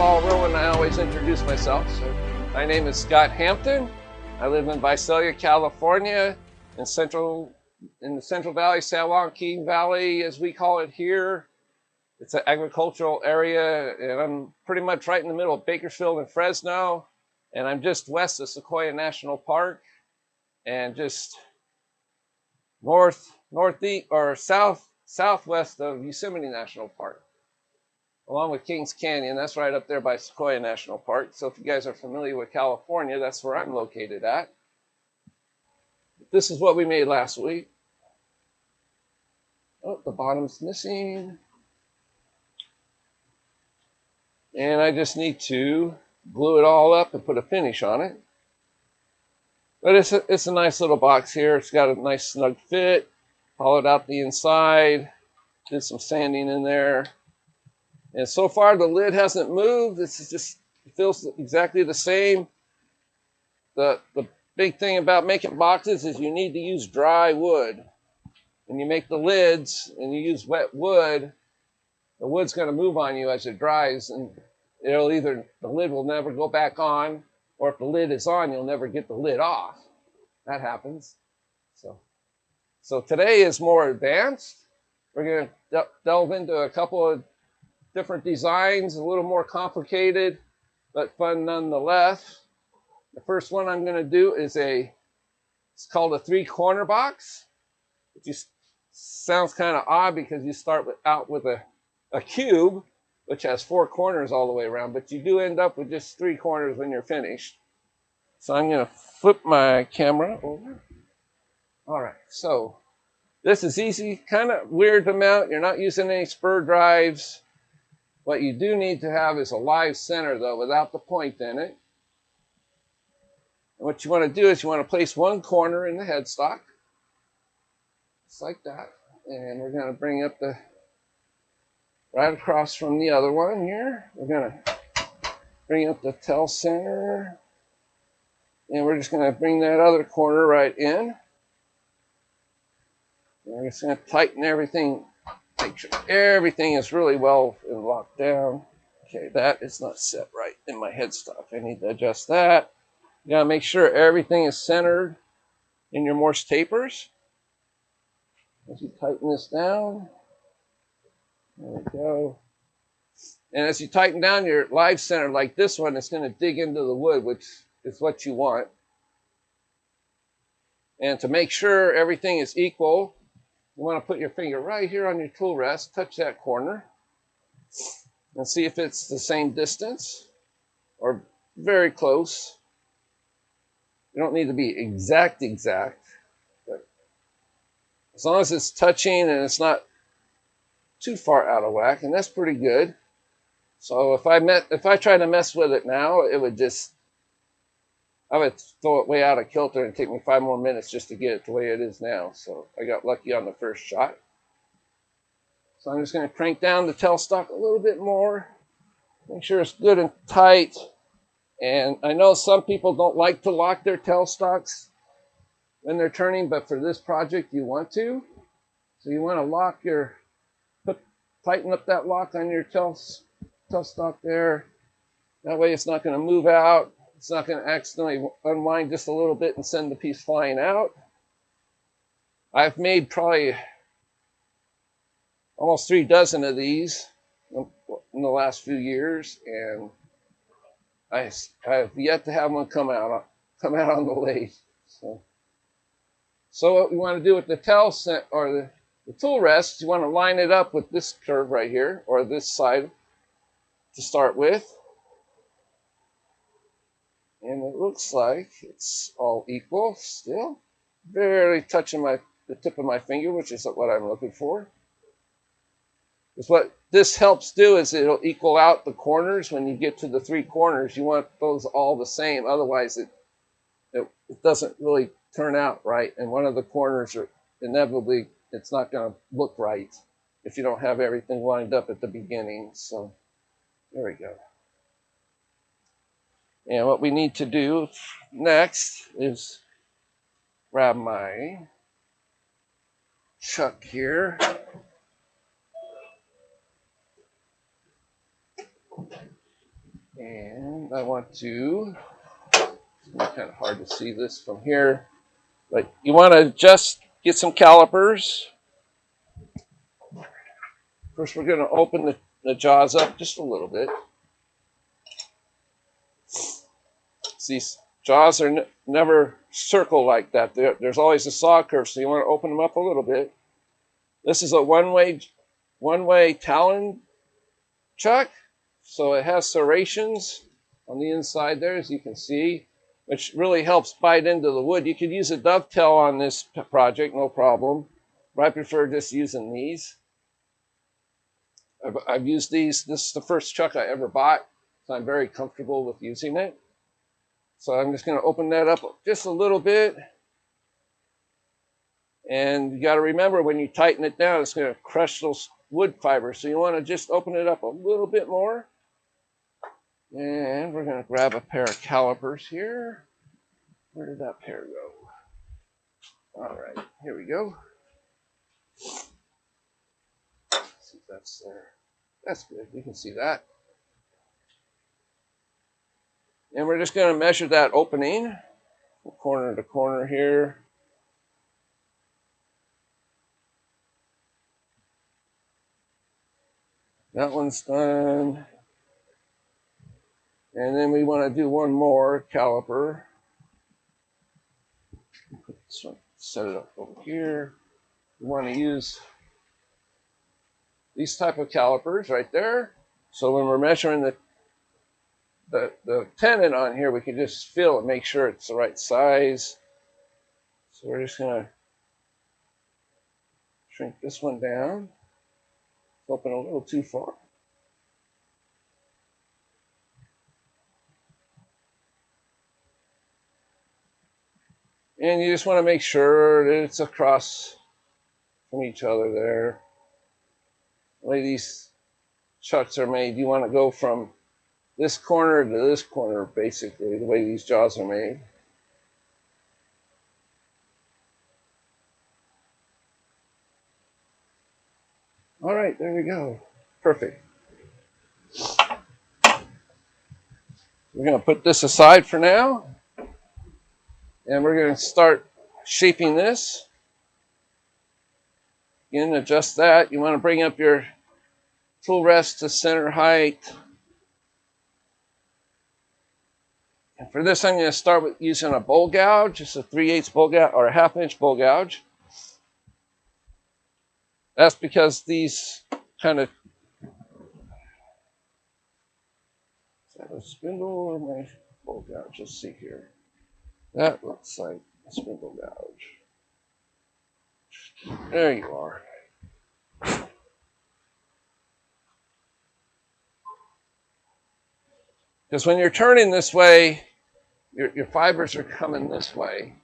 ball rolling, I always introduce myself. So my name is Scott Hampton. I live in Visalia, California, in the Central Valley, San Joaquin Valley, as we call it here. It's an agricultural area, and I'm pretty much right in the middle of Bakersfield and Fresno, and I'm just west of Sequoia National Park, and just northeast or southwest of Yosemite National Park, along with Kings Canyon. That's right up there by Sequoia National Park. So if you guys are familiar with California, that's where I'm located at. This is what we made last week. Oh, the bottom's missing. And I just need to glue it all up and put a finish on it. But it's a nice little box here. It's got a nice snug fit. Hollowed out the inside. Did some sanding in there. And so far the lid hasn't moved. It feels exactly the same. The big thing about making boxes is you need to use dry wood. When you make the lids and you use wet wood, the wood's going to move on you as it dries, and the lid will never go back on, or if the lid is on, you'll never get the lid off. That happens. So today is more advanced. We're going to delve into a couple of different designs, a little more complicated, but fun nonetheless. The first one I'm going to do is it's called a 3-corner box. It just sounds kind of odd because you start out with a cube, which has 4 corners all the way around, but you do end up with just 3 corners when you're finished. So I'm going to flip my camera over. All right, so this is easy, kind of weird to mount. You're not using any spur drives. What you do need to have is a live center, though, without the point in it. And what you want to do is you want to place one corner in the headstock, just like that. And we're going to bring up right across from the other one here. We're going to bring up the tail center. And we're just going to bring that other corner right in. And we're just going to tighten everything. Make sure everything is really well locked down. Okay, that is not set right in my headstock. I need to adjust that. You gotta make sure everything is centered in your Morse tapers. As you tighten this down, there we go. And as you tighten down your live center like this one, it's going to dig into the wood, which is what you want. And to make sure everything is equal, you want to put your finger right here on your tool rest, touch that corner, and see if it's the same distance or very close. You don't need to be exact, but as long as it's touching and it's not too far out of whack, and that's pretty good. So if I try to mess with it now, I would throw it way out of kilter and take me 5 more minutes just to get it the way it is now. So I got lucky on the first shot. So I'm just going to crank down the tailstock a little bit more. Make sure it's good and tight. And I know some people don't like to lock their tailstocks when they're turning, but for this project you want to. So you want to tighten up that lock on your tailstock there. That way it's not going to move out. It's not going to accidentally unwind just a little bit and send the piece flying out. I've made probably almost 3 dozen of these in the last few years, and I have yet to have one come out on the lathe. So what we want to do with the the tool rest, you want to line it up with this curve right here, or this side to start with. And it looks like it's all equal still. Barely touching the tip of my finger, which is what I'm looking for. Because what this helps do is it'll equal out the corners. When you get to the 3 corners, you want those all the same. Otherwise, it doesn't really turn out right. And one of the corners, inevitably, it's not going to look right if you don't have everything lined up at the beginning. So there we go. And what we need to do next is grab my chuck here. And I want to, it's kind of hard to see this from here, but you want to just get some calipers. First, we're going to open the jaws up just a little bit. These jaws are never circle like that. There's always a saw curve, so you want to open them up a little bit. This is a one-way Talon chuck, so it has serrations on the inside there, as you can see, which really helps bite into the wood. You could use a dovetail on this project, no problem, but I prefer just using these. I've used these. This is the first chuck I ever bought, so I'm very comfortable with using it. So I'm just going to open that up just a little bit. And you got to remember, when you tighten it down, it's going to crush those wood fibers. So you want to just open it up a little bit more. And we're going to grab a pair of calipers here. Where did that pair go? All right, here we go. Let's see if that's there. That's good. You can see that. And we're just going to measure that opening from corner to corner here. That one's done. And then we want to do one more caliper. So set it up over here. We want to use these type of calipers right there. So when we're measuring the tenon on here, we can just feel it, make sure it's the right size. So we're just going to shrink this one down. Open a little too far. And you just want to make sure that it's across from each other there. The way these chucks are made, you want to go from this corner to this corner, basically, the way these jaws are made. All right, there we go. Perfect. We're going to put this aside for now. And we're going to start shaping this. Again, adjust that. You want to bring up your tool rest to center height. And for this, I'm going to start with using a bowl gouge, just a 3/8 bowl gouge or a 1/2 inch bowl gouge. That's because these kind of, is that a spindle or my bowl gouge? Let's see here. That looks like a spindle gouge. There you are. Because when you're turning this way, your fibers are coming this way.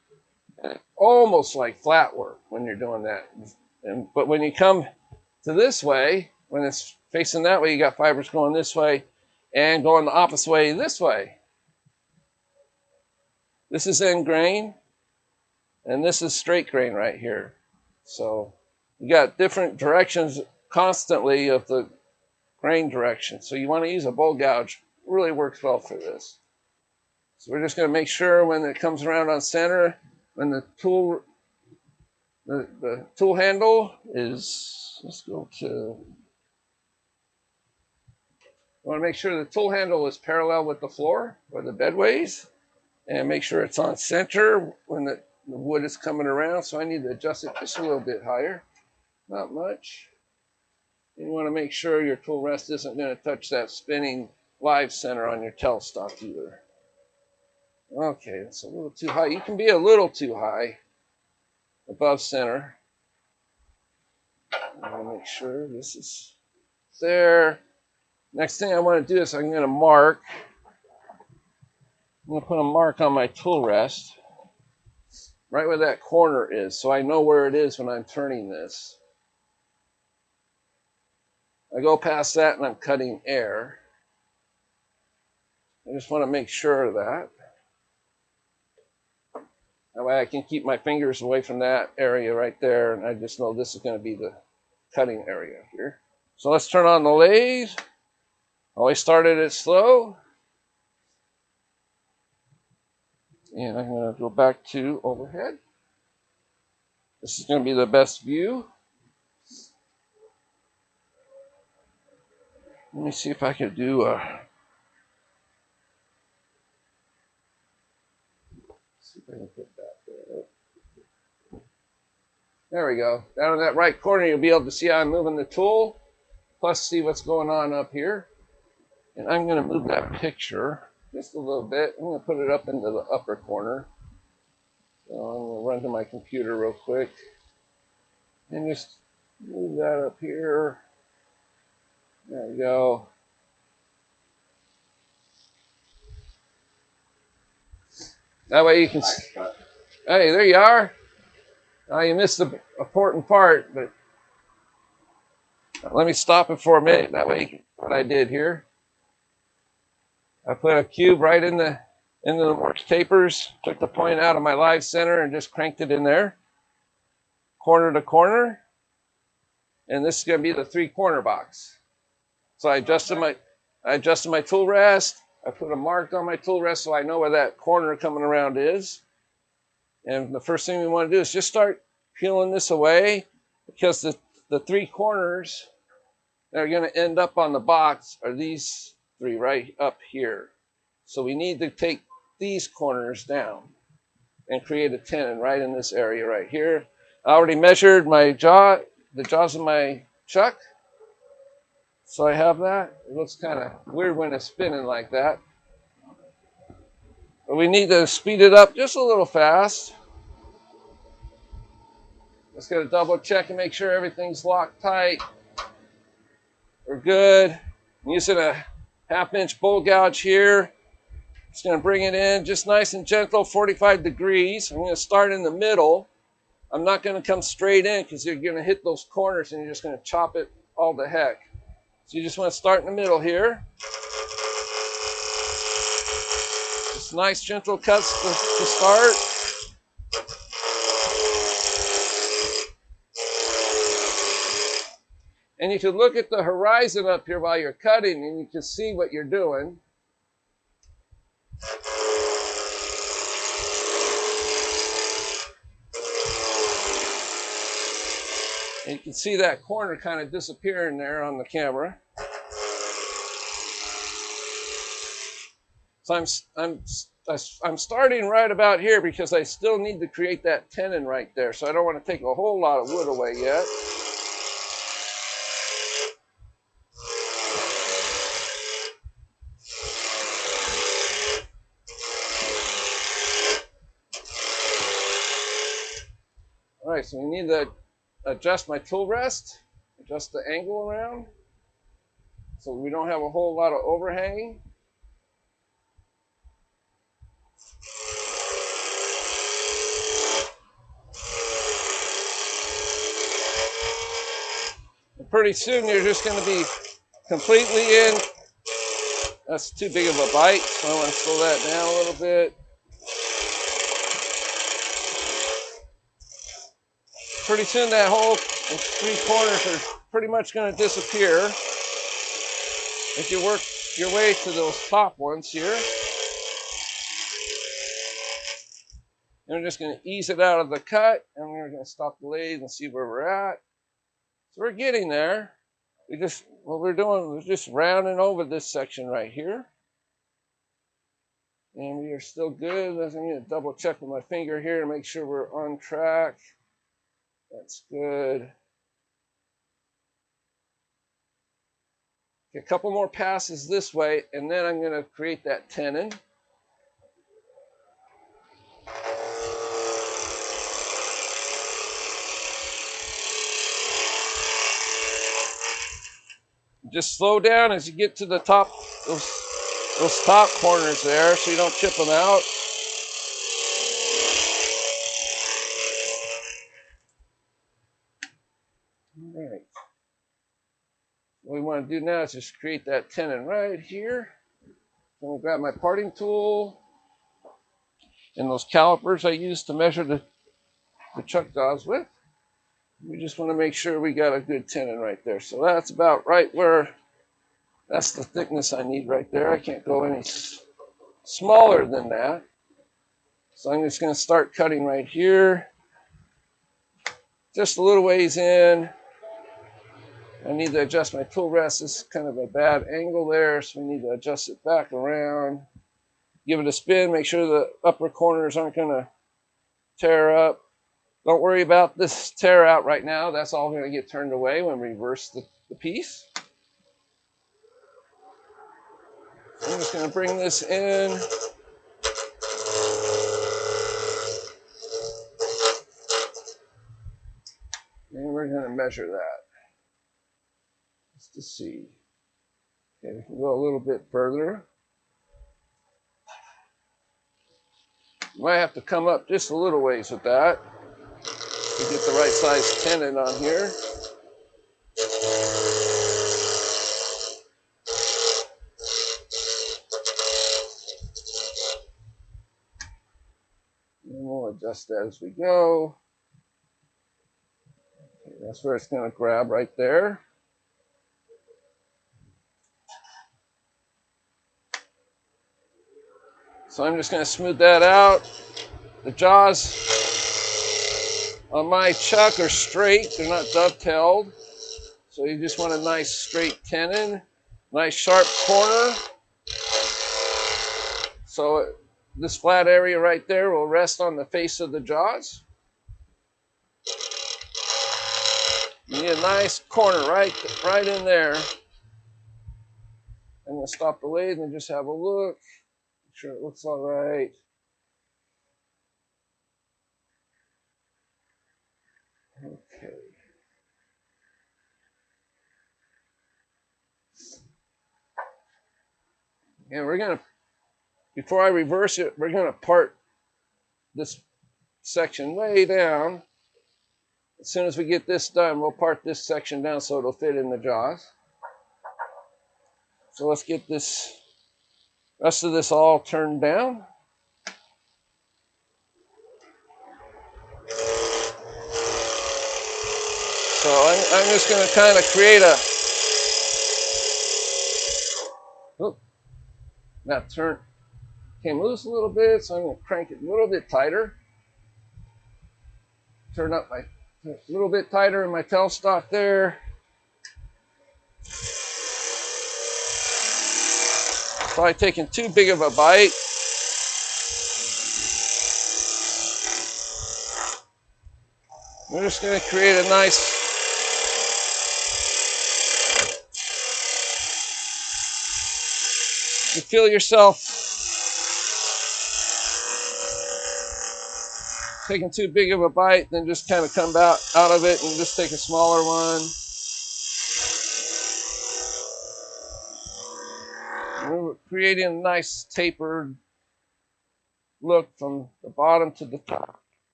And it's almost like flat work when you're doing that. But when you come to this way, when it's facing that way, you got fibers going this way and going the opposite way this way. This is end grain, and this is straight grain right here. So you got different directions constantly of the grain direction. So you want to use a bowl gouge. It really works well for this. So we're just going to make sure when it comes around on center, when the tool handle is, let's go to, you want to make sure the tool handle is parallel with the floor or the bedways, and make sure it's on center when the wood is coming around. So I need to adjust it just a little bit higher, not much. And you want to make sure your tool rest isn't going to touch that spinning live center on your tailstock either. Okay, it's a little too high. You can be a little too high above center. I want to make sure this is there. Next thing I want to do is I'm going to mark. I'm going to put a mark on my tool rest right where that corner is, so I know where it is when I'm turning this. I go past that and I'm cutting air. I just want to make sure of that. That way I can keep my fingers away from that area right there, and I just know this is going to be the cutting area here. So let's turn on the lathe. Always started it slow. And I'm going to go back to overhead. This is going to be the best view. Let me see if I can do see if I can put that there. There we go. Down in that right corner, you'll be able to see how I'm moving the tool, plus see what's going on up here. And I'm going to move that picture just a little bit. I'm going to put it up into the upper corner. So I'm going to run to my computer real quick and just move that up here. There we go. That way you can see. Hey, there you are. You missed the important part, but let me stop it for a minute. That way you can, what I did here. I put a cube right into the work tapers, took the point out of my live center and just cranked it in there, corner to corner. And this is going to be the 3-corner box. So I adjusted my tool rest. I put a mark on my tool rest so I know where that corner coming around is. And the first thing we want to do is just start peeling this away, because the 3 corners that are going to end up on the box are these 3 right up here. So we need to take these corners down and create a tenon right in this area right here. I already measured my the jaws of my chuck. So I have that. It looks kind of weird when it's spinning like that. But we need to speed it up just a little fast. Let's get a double check and make sure everything's locked tight. We're good. I'm using a 1/2-inch bowl gouge here. Just going to bring it in just nice and gentle, 45 degrees. I'm going to start in the middle. I'm not going to come straight in because you're going to hit those corners and you're just going to chop it all to heck. So you just want to start in the middle here. Just nice gentle cuts to start. And you can look at the horizon up here while you're cutting and you can see what you're doing. And you can see that corner kind of disappearing there on the camera. So I'm starting right about here because I still need to create that tenon right there. So I don't want to take a whole lot of wood away yet. All right, so we need to adjust my tool rest, adjust the angle around so we don't have a whole lot of overhanging. And pretty soon you're just going to be completely in. That's too big of a bite, so I want to slow that down a little bit. Pretty soon that whole 3 corners are pretty much going to disappear if you work your way to those top ones here. And we're just going to ease it out of the cut, and we're going to stop the lathe and see where we're at. So we're getting there. What we're doing is just rounding over this section right here. And we are still good. I'm going to double check with my finger here to make sure we're on track. That's good. A couple more passes this way, and then I'm going to create that tenon. Just slow down as you get to the top, those top corners there, so you don't chip them out. All right. What we want to do now is just create that tenon right here. I'm going to grab my parting tool and those calipers I used to measure the chuck jaws with. We just want to make sure we got a good tenon right there. So that's about right where, that's the thickness I need right there. I can't go any smaller than that. So I'm just going to start cutting right here. Just a little ways in. I need to adjust my tool rest. This is kind of a bad angle there, so we need to adjust it back around. Give it a spin, make sure the upper corners aren't going to tear up. Don't worry about this tear out right now. That's all going to get turned away when we reverse the piece. I'm just going to bring this in. And we're going to measure that just to see. Okay, we can go a little bit further. You might have to come up just a little ways with that to get the right size tenon on here. And we'll adjust that as we go. Okay, that's where it's going to grab right there. So I'm just going to smooth that out. The jaws on my chuck are straight. They're not dovetailed. So you just want a nice straight tenon. Nice sharp corner. So this flat area right there will rest on the face of the jaws. You need a nice corner right in there. I'm going to stop the lathe and just have a look. Make sure it looks all right. Okay. And we're going to, before I reverse it, we're going to part this section way down. As soon as we get this done, we'll part this section down so it'll fit in the jaws. So let's get this rest of this all turned down. So I'm just going to kind of create a, that turn came loose a little bit, so I'm going to crank it a little bit tighter. Turn up a little bit tighter in my tailstock there. Probably taking too big of a bite. We're just going to create a nice you feel yourself taking too big of a bite, then just kind of come out of it and just take a smaller one. We're creating a nice tapered look from the bottom to the top.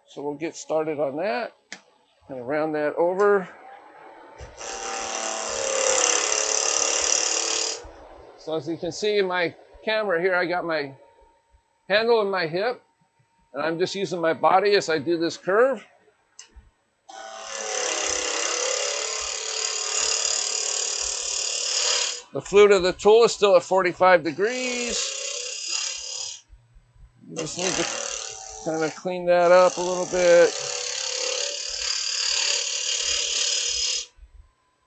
So we'll get started on that. Kind of round that over. So as you can see in my camera here, I got my handle in my hip, and I'm just using my body as I do this curve. The flute of the tool is still at 45 degrees. You just need to kind of clean that up a little bit.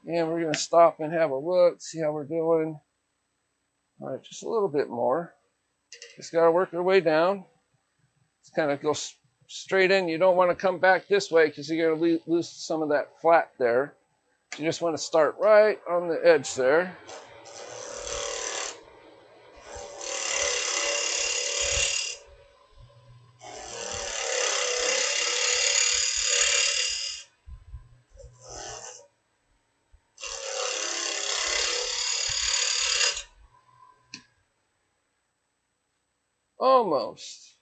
And we're going to stop and have a look, see how we're doing. All right, just a little bit more. Just got to work our way down. Just kind of go straight in. You don't want to come back this way because you're going to lose some of that flat there. You just want to start right on the edge there. Almost.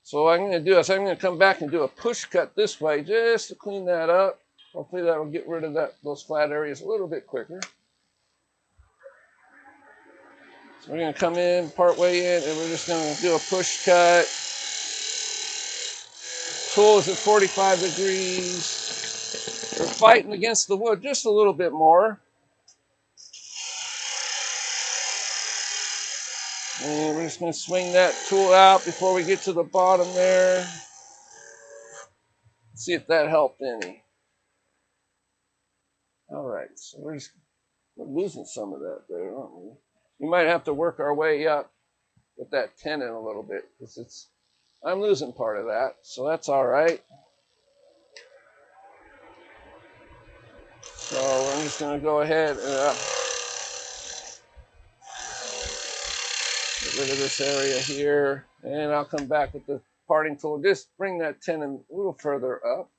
So what I'm going to do is I'm going to come back and do a push cut this way just to clean that up. Hopefully that will get rid of those flat areas a little bit quicker. So we're going to come in, part way in, and we're just going to do a push cut. Tool is at 45 degrees. We're fighting against the wood just a little bit more. And we're just going to swing that tool out before we get to the bottom there. See if that helped any. All right, so we're losing some of that there, aren't we? We might have to work our way up with that tenon a little bit because I'm losing part of that, so that's all right. So I'm just going to go ahead and get rid of this area here, and I'll come back with the parting tool. Just bring that tenon a little further up.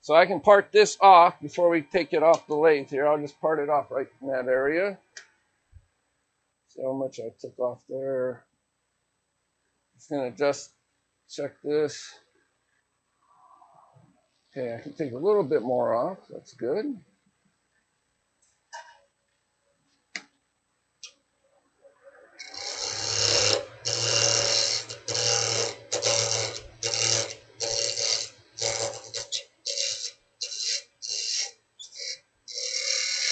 So I can part this off before we take it off the lathe here. I'll just part it off right in that area. See how much I took off there. Just going to just check this. Okay, I can take a little bit more off. That's good.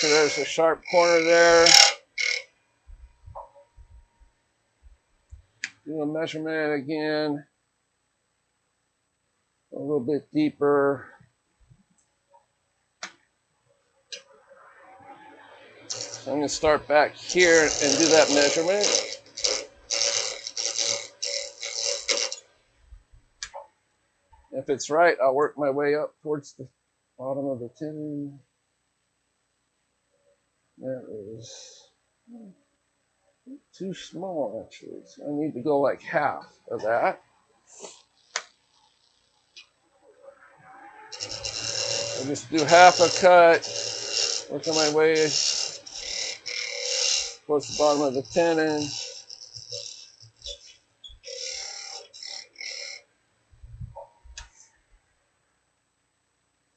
So there's a sharp corner there. Do a measurement again. A little bit deeper. So I'm going to start back here and do that measurement. If it's right, I'll work my way up towards the bottom of the tenon. That is too small, actually. So I need to go like half of that. I'll just do half a cut, working my way towards the bottom of the tenon. Let's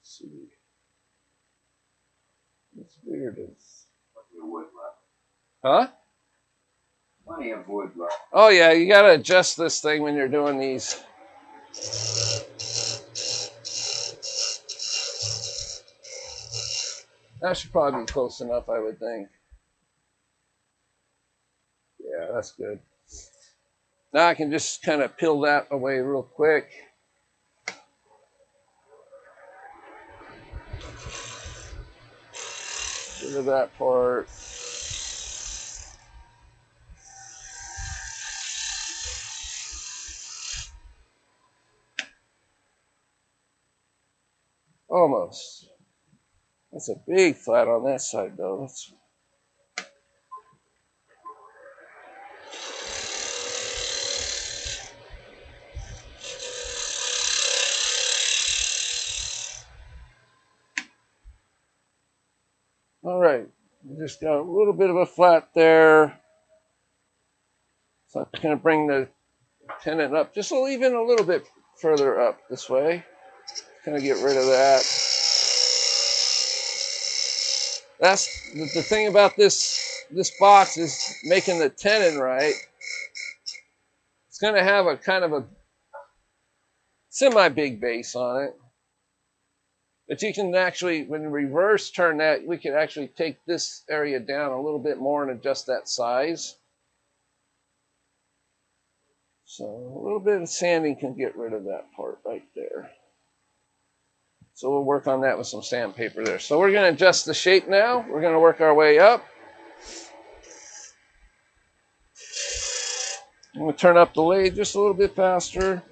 see. It's weird. Huh? Plenty of wood left. Oh yeah, you gotta adjust this thing when you're doing these. That should probably be close enough, I would think. Yeah, that's good. Now I can just kind of peel that away real quick. Get rid of that part. Almost. That's a big flat on that side, though. That's... All right. We just got a little bit of a flat there. So I'm going to bring the tenon up just even a little bit further up this way. Kind of get rid of that. That's the thing about this box is making the tenon right. It's going to have a kind of a semi-big base on it. But you can actually, when you reverse turn that, we can actually take this area down a little bit more and adjust that size. So a little bit of sanding can get rid of that part right there. So we'll work on that with some sandpaper there. So we're going to adjust the shape now. We're going to work our way up. I'm going to turn up the lathe just a little bit faster.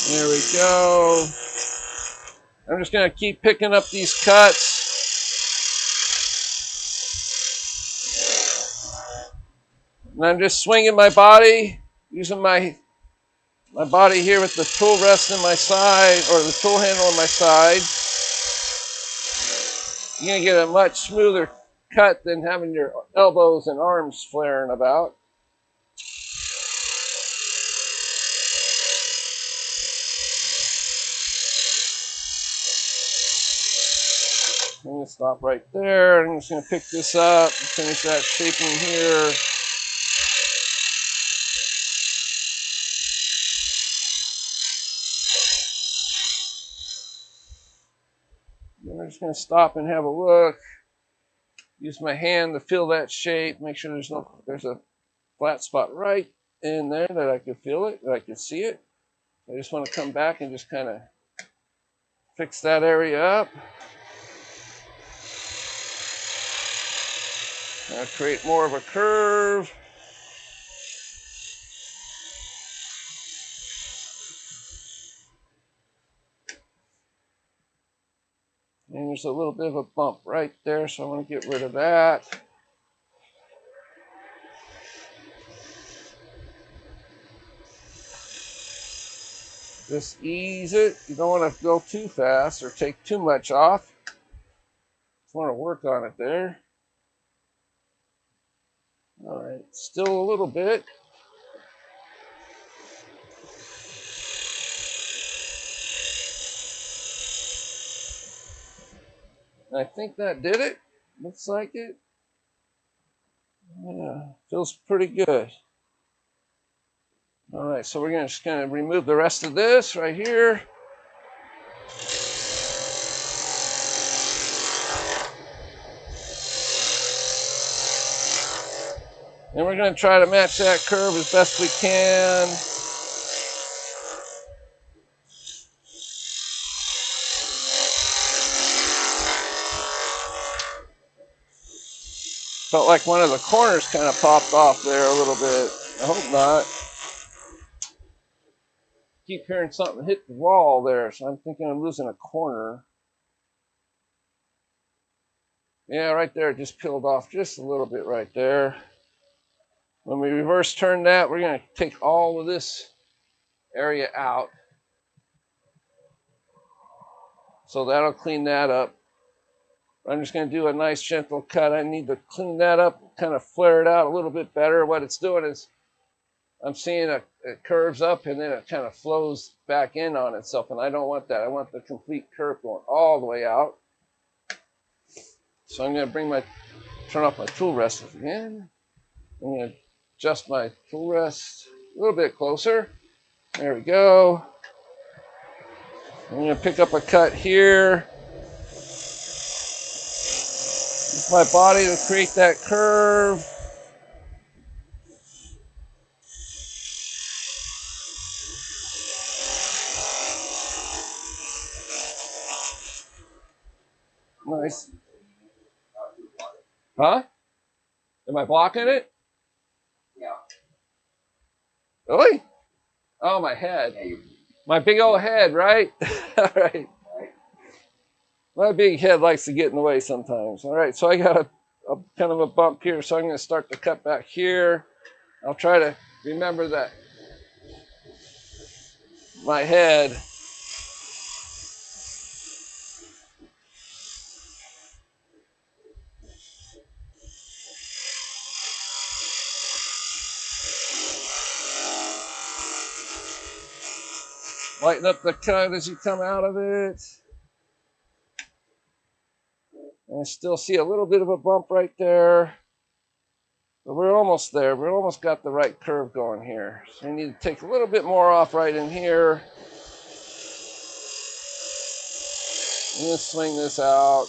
There we go. I'm just going to keep picking up these cuts. And I'm just swinging my body, using my body here with the tool rest in my side, or the tool handle on my side. You're going to get a much smoother cut than having your elbows and arms flaring about. I'm going going to stop right there. I'm just going to pick this up, finish that shaping here. Then we're just going to stop and have a look. Use my hand to feel that shape. Make sure there's a flat spot right in there that I can feel it, that I can see it. I just want to come back and just kind of fix that area up. Create more of a curve. And there's a little bit of a bump right there, so I want to get rid of that. Just ease it. You don't want to go too fast or take too much off. Just want to work on it there. All right, still a little bit. I think that did it. Looks like it. Yeah, feels pretty good. All right, so we're going to just kind of remove the rest of this right here. And we're going to try to match that curve as best we can. Felt like one of the corners kind of popped off there a little bit. I hope not. Keep hearing something hit the wall there, so I'm thinking I'm losing a corner. Yeah, right there, it just peeled off just a little bit right there. When we reverse turn that, we're going to take all of this area out. So that'll clean that up. I'm just going to do a nice gentle cut. I need to clean that up, kind of flare it out a little bit better. What it's doing is I'm seeing it curves up and then it kind of flows back in on itself, and I don't want that. I want the complete curve going all the way out. So I'm going to turn off my tool rest again. I'm going to adjust my tool rest a little bit closer. There we go. I'm going to pick up a cut here. Use my body to create that curve. Nice. Huh? Am I blocking it? Yeah. Really? Oh, my head. My big old head, right? All right. My big head likes to get in the way sometimes. All right, so I got a kind of a bump here, so I'm going to start to cut back here. I'll try to remember that my head. Lighten up the cut as you come out of it. And I still see a little bit of a bump right there. But we're almost there. We're almost got the right curve going here. So we need to take a little bit more off right in here. And then swing this out.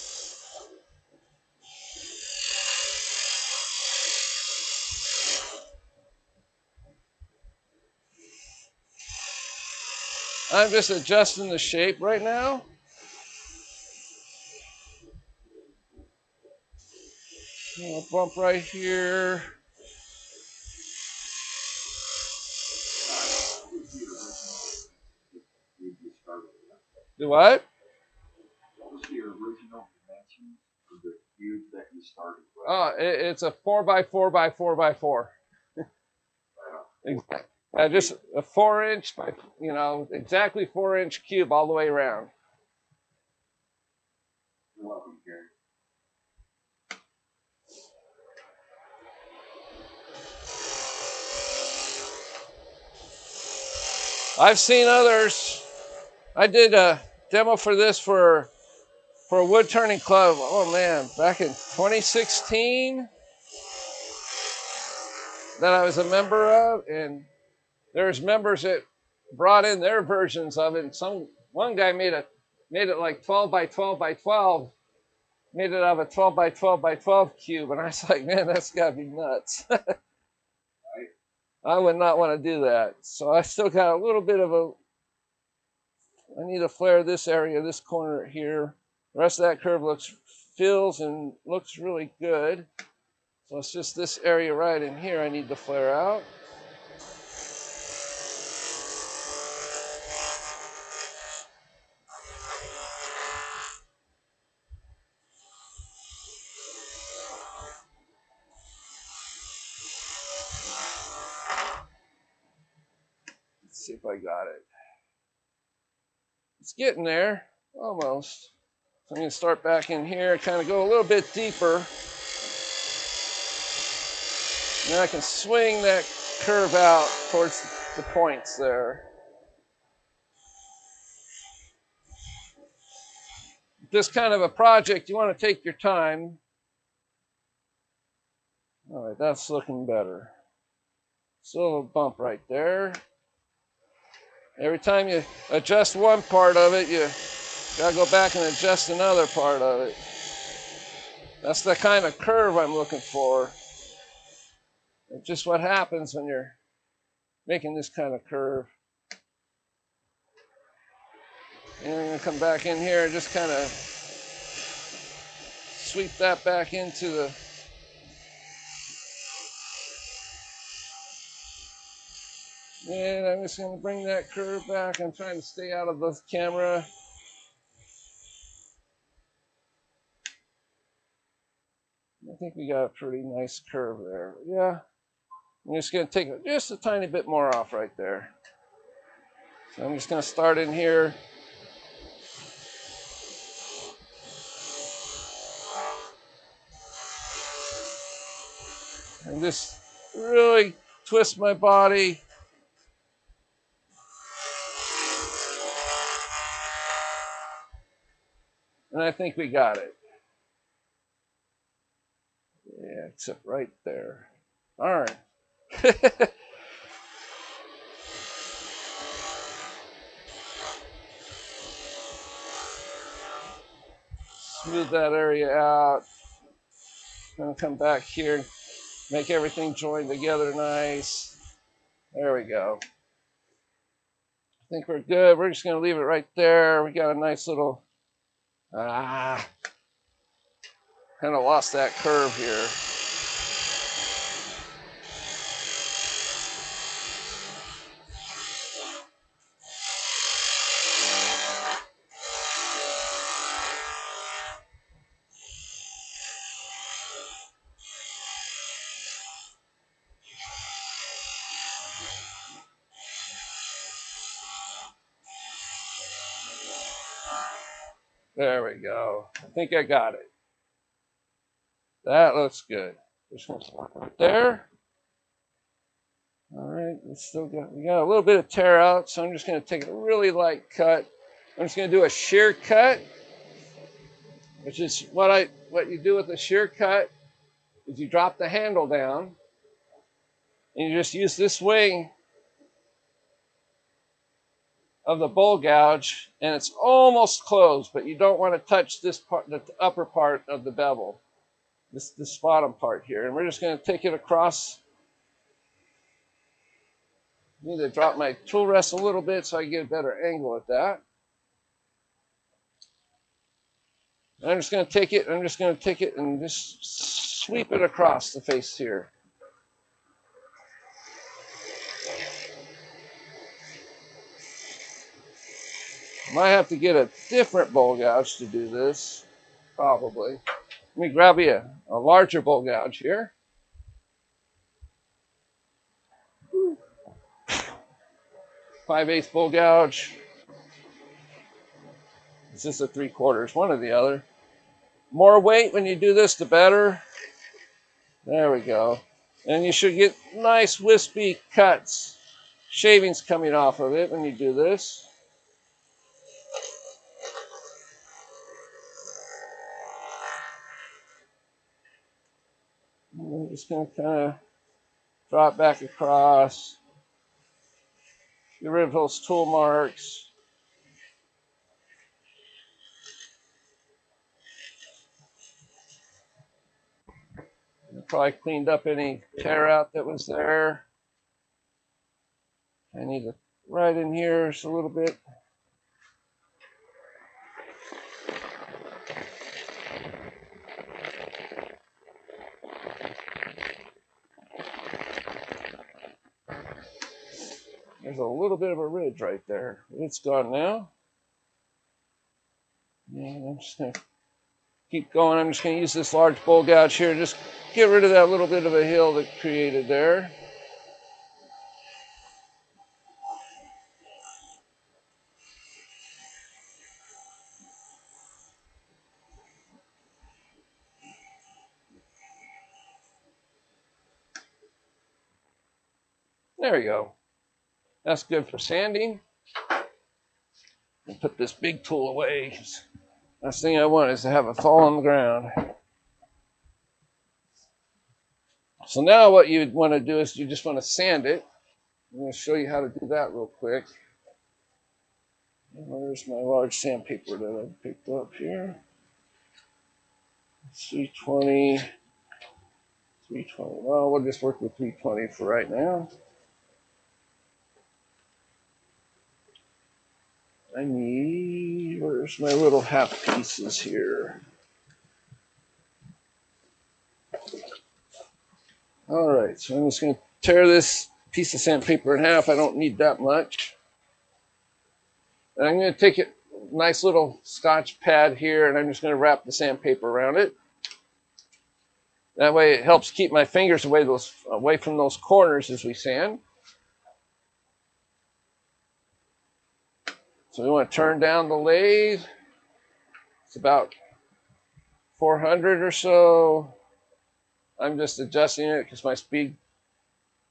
I'm just adjusting the shape right now. A bump right here. Do what? What was the original dimensions of the cube that you started with? Oh, it's a 4x4x4x4. Just a 4-inch by, exactly 4-inch cube all the way around. You're welcome, Gary. I've seen others. I did a demo for this for for a wood turning club. Oh man, back in 2016 that I was a member of, and there's members that brought in their versions of it. And one guy made it like 12 by 12 by 12, made it out of a 12 by 12 by 12 cube, and I was like, man, that's got to be nuts. I would not want to do that. So I still got a little bit of I need to flare this area, this corner here. The rest of that curve feels and looks really good. So it's just this area right in here I need to flare out. Let's see if I got it. It's getting there, almost. So I'm going to start back in here, kind of go a little bit deeper. And then I can swing that curve out towards the points there. This kind of a project, you want to take your time. All right, that's looking better. Still a bump right there. Every time you adjust one part of it, you gotta go back and adjust another part of it. That's the kind of curve I'm looking for. It's just what happens when you're making this kind of curve. And I'm gonna come back in here and just kind of sweep that back into the and I'm just going to bring that curve back. I'm trying to stay out of the camera. I think we got a pretty nice curve there. Yeah. I'm just going to take just a tiny bit more off right there. So I'm just going to start in here. And just really twist my body. And I think we got it. Yeah, except right there. All right. Smooth that area out. I'm going to come back here, make everything join together nice. There we go. I think we're good. We're just going to leave it right there. We got a nice little, kind of lost that curve here. There we go. I think I got it. That looks good. Just going to stop right there. All right, we got a little bit of tear out, so I'm just going to take a really light cut. I'm just going to do a shear cut, which is what you do with a shear cut is you drop the handle down and you just use this wing of the bowl gouge, and it's almost closed, but you don't want to touch this part, the upper part of the bevel, this bottom part here. And we're just going to take it across. I need to drop my tool rest a little bit so I get a better angle at that. And I'm just going to take it and just sweep it across the face here. Might have to get a different bowl gouge to do this, probably. Let me grab you a larger bowl gouge here. 5/8 bowl gouge. It's just a 3/4, one or the other. More weight when you do this, the better. There we go. And you should get nice wispy cuts, shavings coming off of it when you do this. I'm just going to kind of drop back across, get rid of those tool marks. I probably cleaned up any tear out that was there. I need to right in here just a little bit. There's a little bit of a ridge right there. It's gone now. And I'm just going to keep going. I'm just going to use this large bowl gouge here. Just get rid of that little bit of a hill that created there. There we go. That's good for sanding. And put this big tool away. Last thing I want is to have it fall on the ground. So now what you want to do is you just want to sand it. I'm going to show you how to do that real quick. Where's my large sandpaper that I picked up here? 320. 320. Well, we'll just work with 320 for right now. I need, where's my little half pieces here? All right, so I'm just going to tear this piece of sandpaper in half. I don't need that much. And I'm going to take a nice little Scotch pad here, and I'm just going to wrap the sandpaper around it. That way it helps keep my fingers away from those corners as we sand. So we want to turn down the lathe. It's about 400 or so. I'm just adjusting it because my speed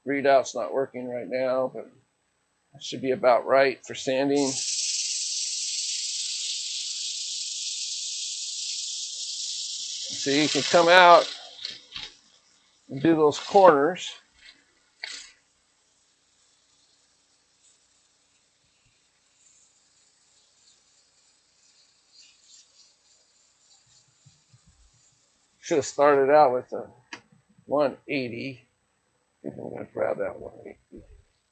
readout's not working right now, but it should be about right for sanding. So you can come out and do those corners. Should have started out with a 180. I think I'm going to grab that 180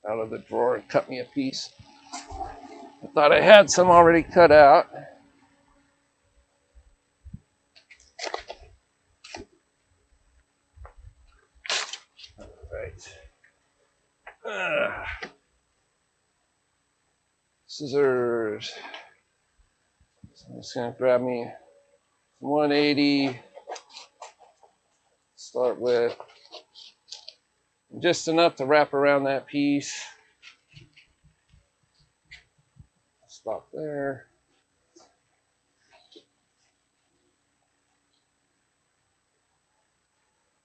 out of the drawer and cut me a piece. I thought I had some already cut out. Right. Scissors. So I'm just going to grab me 180. Start with just enough to wrap around that piece. Stop there.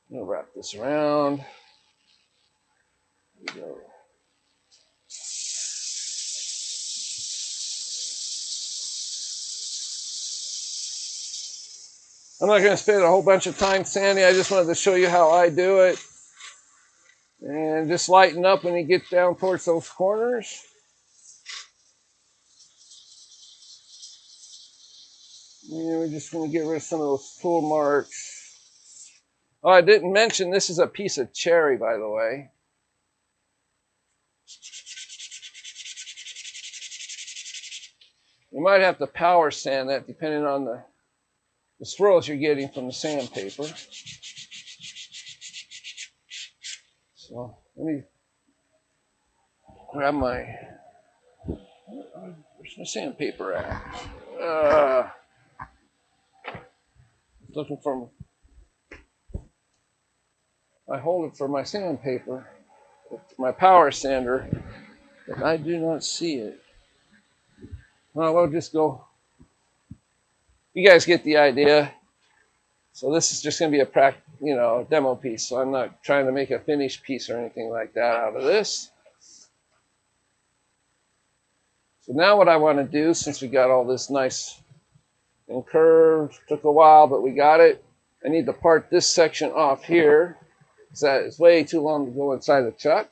I'm going to wrap this around. There we go. I'm not going to spend a whole bunch of time sanding. I just wanted to show you how I do it. And just lighten up when you get down towards those corners. And we're just going to get rid of some of those tool marks. Oh, I didn't mention this is a piece of cherry, by the way. You might have to power sand that depending on the swirls you're getting from the sandpaper. So let me grab where's my sandpaper at? Looking for, I hold it for my sandpaper, my power sander, but I do not see it. Well, we'll just go. You guys get the idea. So this is just going to be a demo piece. So I'm not trying to make a finished piece or anything like that out of this. So now what I want to do, since we got all this nice and curved, took a while, but we got it. I need to part this section off here because that is way too long to go inside the chuck.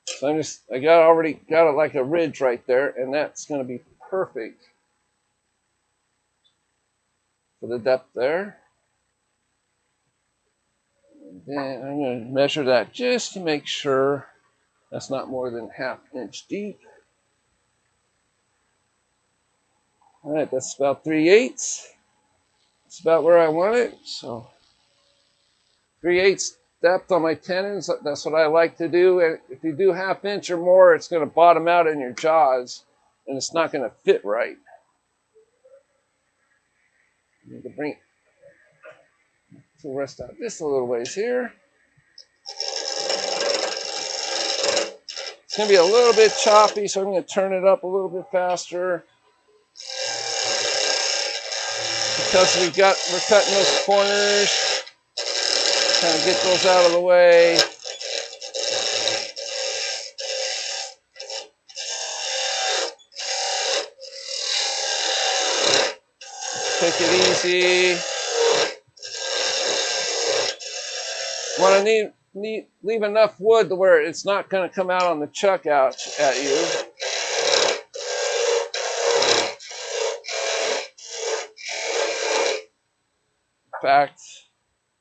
So I already got it like a ridge right there, and that's going to be perfect for the depth there. And then I'm going to measure that just to make sure that's not more than 1/2 inch deep. All right, that's about 3/8. That's about where I want it. So 3/8 depth on my tenons. That's what I like to do. And if you do 1/2 inch or more, it's going to bottom out in your jaws, and it's not going to fit right. You need to bring the rest out just a little ways here. It's going to be a little bit choppy, so I'm going to turn it up a little bit faster. Because we're cutting those corners, kind of get those out of the way. Take it easy. Want to leave enough wood to where it's not going to come out on the chuck out at you. In fact,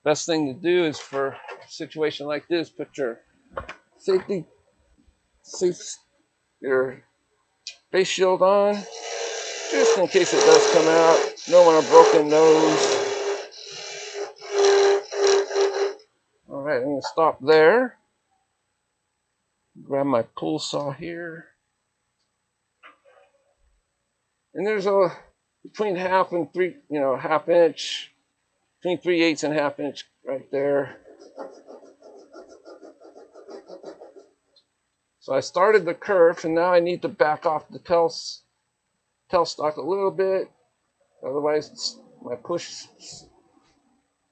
best thing to do is for a situation like this, put your your face shield on, just in case it does come out. You don't want a broken nose. All right, I'm going to stop there. Grab my pull saw here. And there's between 1/2 and 3, 1/2 inch, between 3/8 and 1/2 inch right there. So I started the kerf, and now I need to back off the tailstock a little bit. Otherwise,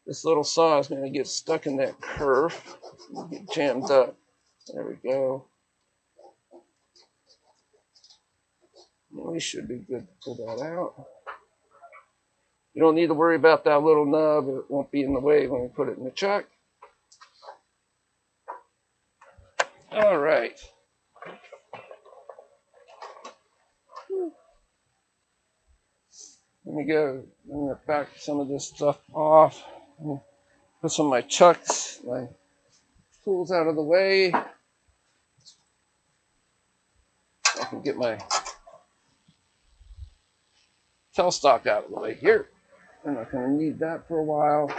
this little saw is going to get stuck in that kerf and get jammed up. There we go. We should be good to pull that out. You don't need to worry about that little nub. It won't be in the way when we put it in the chuck. All right. Let me go. I'm going to back some of this stuff off. Put some of my chucks, my tools out of the way. I can get my tailstock out of the way here. I'm not going to need that for a while.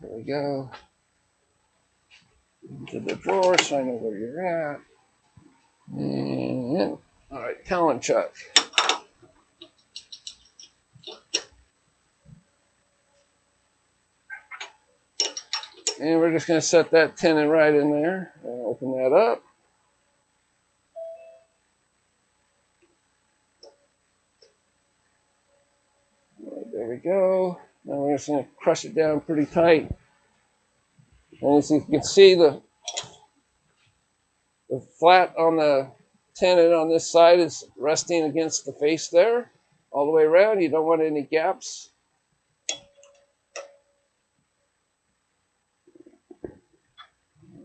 There we go. Into the drawer so I know where you're at. And, all right, Talon chuck. And we're just going to set that tenon right in there. And open that up. Right, there we go. Now we're just going to crush it down pretty tight. And as you can see, the flat on the tenon on this side is resting against the face there. All the way around. You don't want any gaps.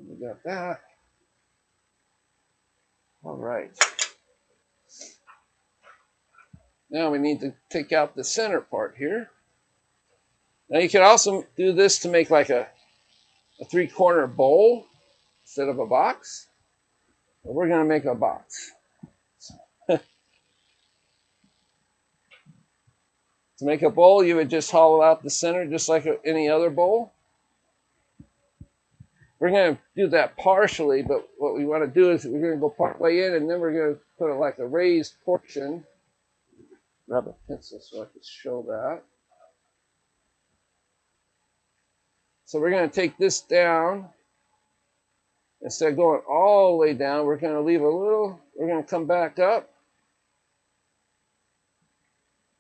We got that. All right. Now we need to take out the center part here. Now you can also do this to make like a 3-corner bowl instead of a box. But we're going to make a box. To make a bowl, you would just hollow out the center just like any other bowl. We're going to do that partially, but what we want to do is we're going to go part way in, and then we're going to put it like a raised portion. Grab a pencil so I can show that. So we're going to take this down. Instead of going all the way down, we're going to leave a little. We're going to come back up.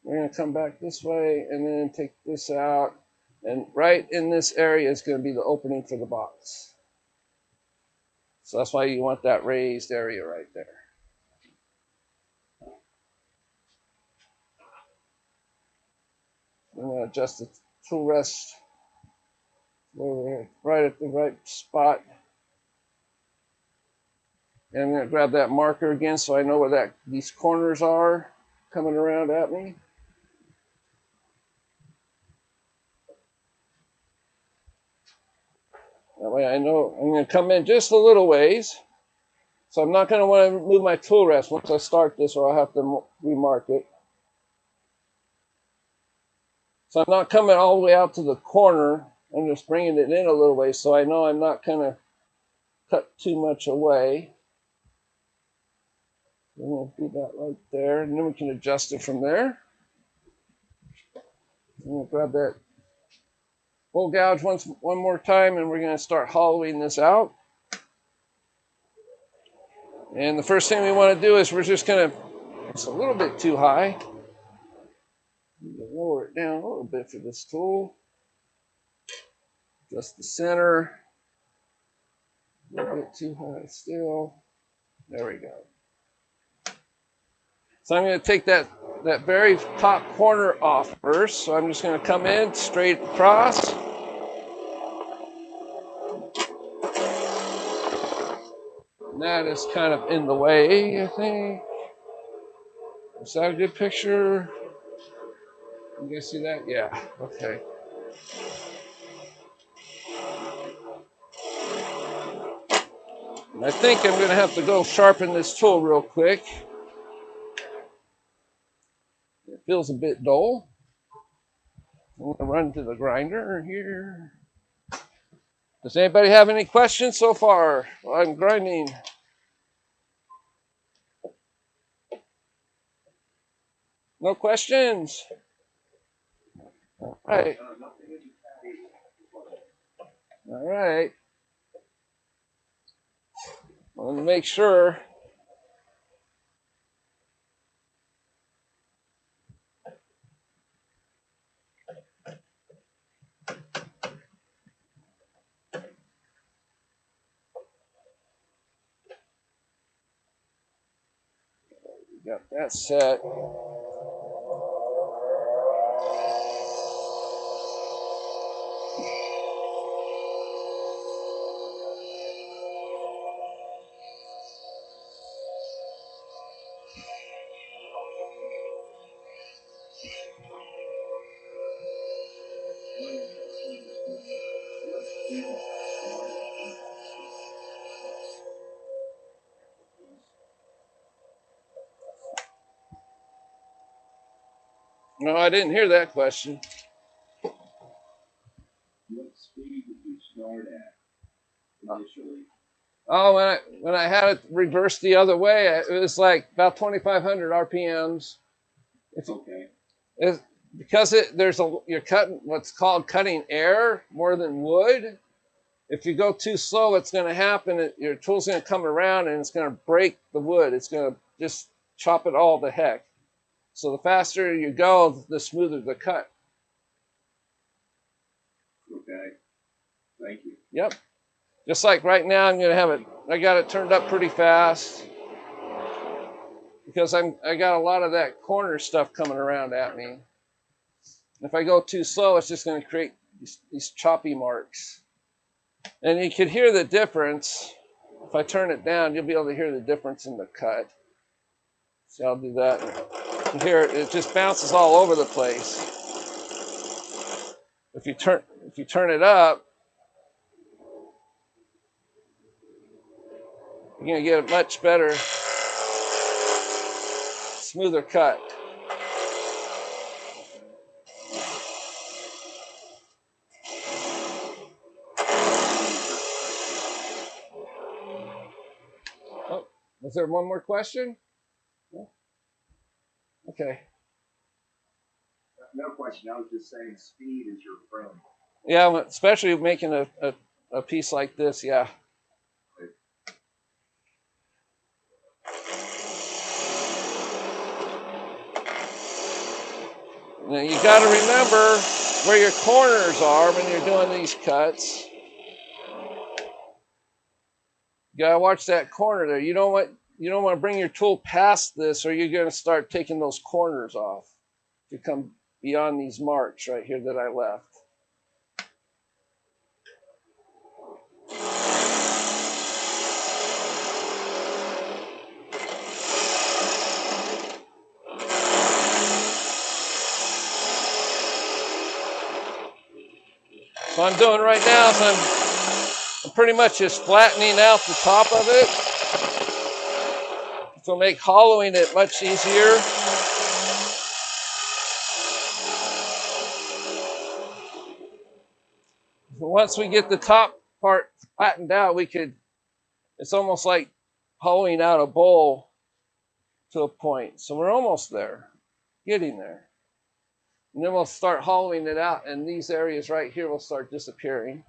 We're going to come back this way and then take this out. And right in this area is going to be the opening for the box. So that's why you want that raised area right there. adjust the tool rest right at the right spot. And I'm going to grab that marker again so I know where these corners are coming around at me. That way I know I'm going to come in just a little ways. So I'm not going to want to move my tool rest once I start this, or I'll have to remark it. So I'm not coming all the way out to the corner. I'm just bringing it in a little way so I know I'm not going to cut too much away. I'm going to do that right there, and then we can adjust it from there. I'm going to grab that full gouge one more time, and we're going to start hollowing this out. And the first thing we want to do is we're just going to, it's a little bit too high. Lower it down a little bit for this tool. Just the center. A little bit too high still. There we go. So I'm going to take that very top corner off first. So I'm just going to come in straight across. And that is kind of in the way, I think. Is that a good picture? You guys see that? Yeah. Okay. And I think I'm going to have to go sharpen this tool real quick. It feels a bit dull. I'm going to run to the grinder here. Does anybody have any questions so far while I'm grinding? No questions? All right. All right. I want to make sure. We got that set. No, I didn't hear that question. What speed did you start at initially? Oh, when I had it reversed the other way, it was like about 2,500 RPMs. Okay. Because you're cutting what's called cutting air more than wood. If you go too slow, what's going to happen? Your tool's going to come around and it's going to break the wood. It's going to just chop it all to heck. So the faster you go, the smoother the cut. Okay. Thank you. Yep. Just like right now, I'm going to have it. I got it turned up pretty fast because I got a lot of that corner stuff coming around at me. If I go too slow, it's just going to create these choppy marks. And you can hear the difference. If I turn it down, you'll be able to hear the difference in the cut. So I'll do that. You can hear it just bounces all over the place. If you turn it up, you're going to get a much better, smoother cut. Oh, was there one more question? No? Okay. No question. I was just saying speed is your friend. Yeah, especially making a piece like this, yeah. Now you got to remember where your corners are when you're doing these cuts. You got to watch that corner there. You don't want to bring your tool past this, or you're going to start taking those corners off. beyond these marks right here that I left. So I'm doing right now is I'm pretty much just flattening out the top of it to make hollowing it much easier. Once we get the top part flattened out, it's almost like hollowing out a bowl to a point. So we're almost there, getting there. And then we'll start hollowing it out, and these areas right here will start disappearing.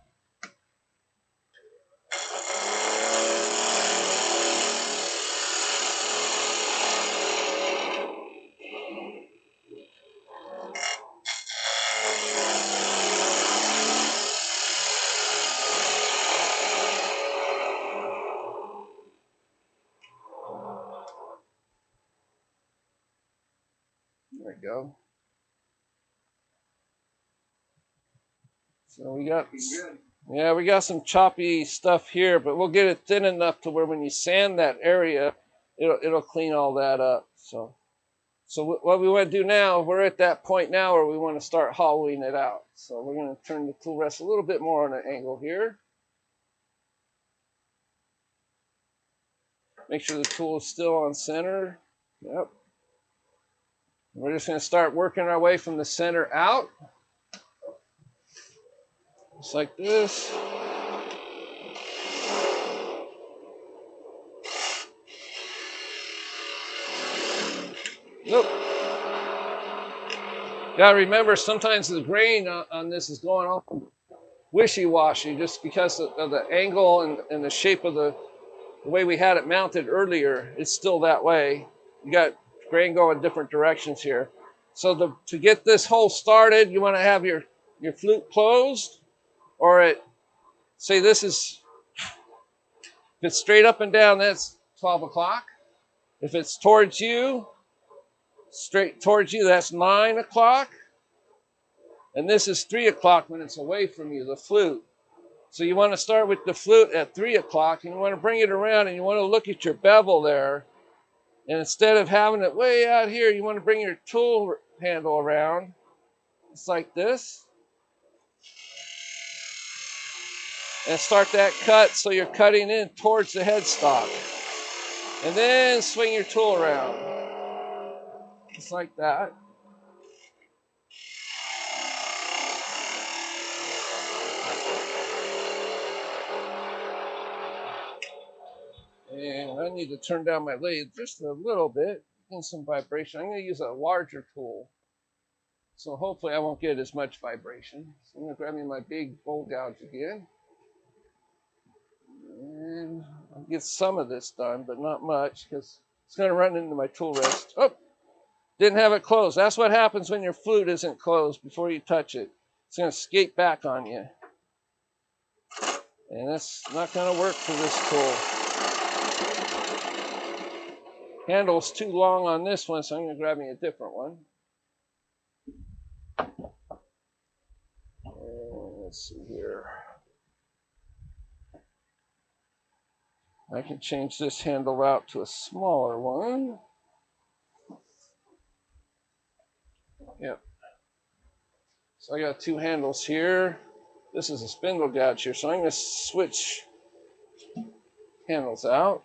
There we go. So we got some choppy stuff here, but we'll get it thin enough to where when you sand that area, it'll clean all that up. So what we want to do now, we're at that point now where we want to start hollowing it out. So we're going to turn the tool rest a little bit more on an angle here. Make sure the tool is still on center. Yep. We're just going to start working our way from the center out. Just like this. Nope. Gotta remember, sometimes the grain on this is going off wishy-washy just because of the angle and the shape of the way we had it mounted earlier. It's still that way. You got grain going different directions here. So to get this hole started, you want to have your flute closed, or say this is, if it's straight up and down, that's 12 o'clock. If it's towards you, straight towards you, that's 9 o'clock. And this is 3 o'clock when it's away from you, the flute. So you want to start with the flute at 3 o'clock, and you want to bring it around, and you want to look at your bevel there. And instead of having it way out here, you want to bring your tool handle around. It's like this. And start that cut so you're cutting in towards the headstock. And then swing your tool around. Just like that. And I need to turn down my lathe just a little bit, getting some vibration. I'm going to use a larger tool. So hopefully I won't get as much vibration. So I'm going to grab me my big bowl gouge again. And I'll get some of this done, but not much because it's going to run into my tool rest. Oh, didn't have it closed. That's what happens when your flute isn't closed before you touch it. It's going to skate back on you. And that's not going to work for this tool. Handle's too long on this one, so I'm going to grab me a different one. Let's see here. I can change this handle out to a smaller one. Yep. So I got two handles here. This is a spindle gouge here, so I'm going to switch handles out.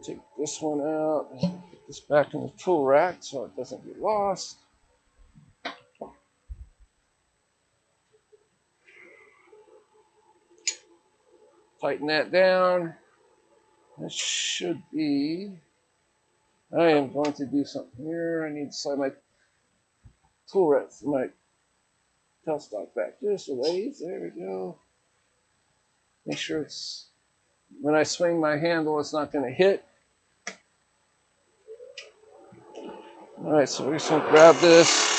Take this one out, put this back in the tool rack so it doesn't get lost. Tighten that down. That should be. I am going to do something here. I need to slide my tool rack, my tailstock back just a ways. There we go. Make sure it's, when I swing my handle, it's not going to hit. All right, so we're just going to grab this.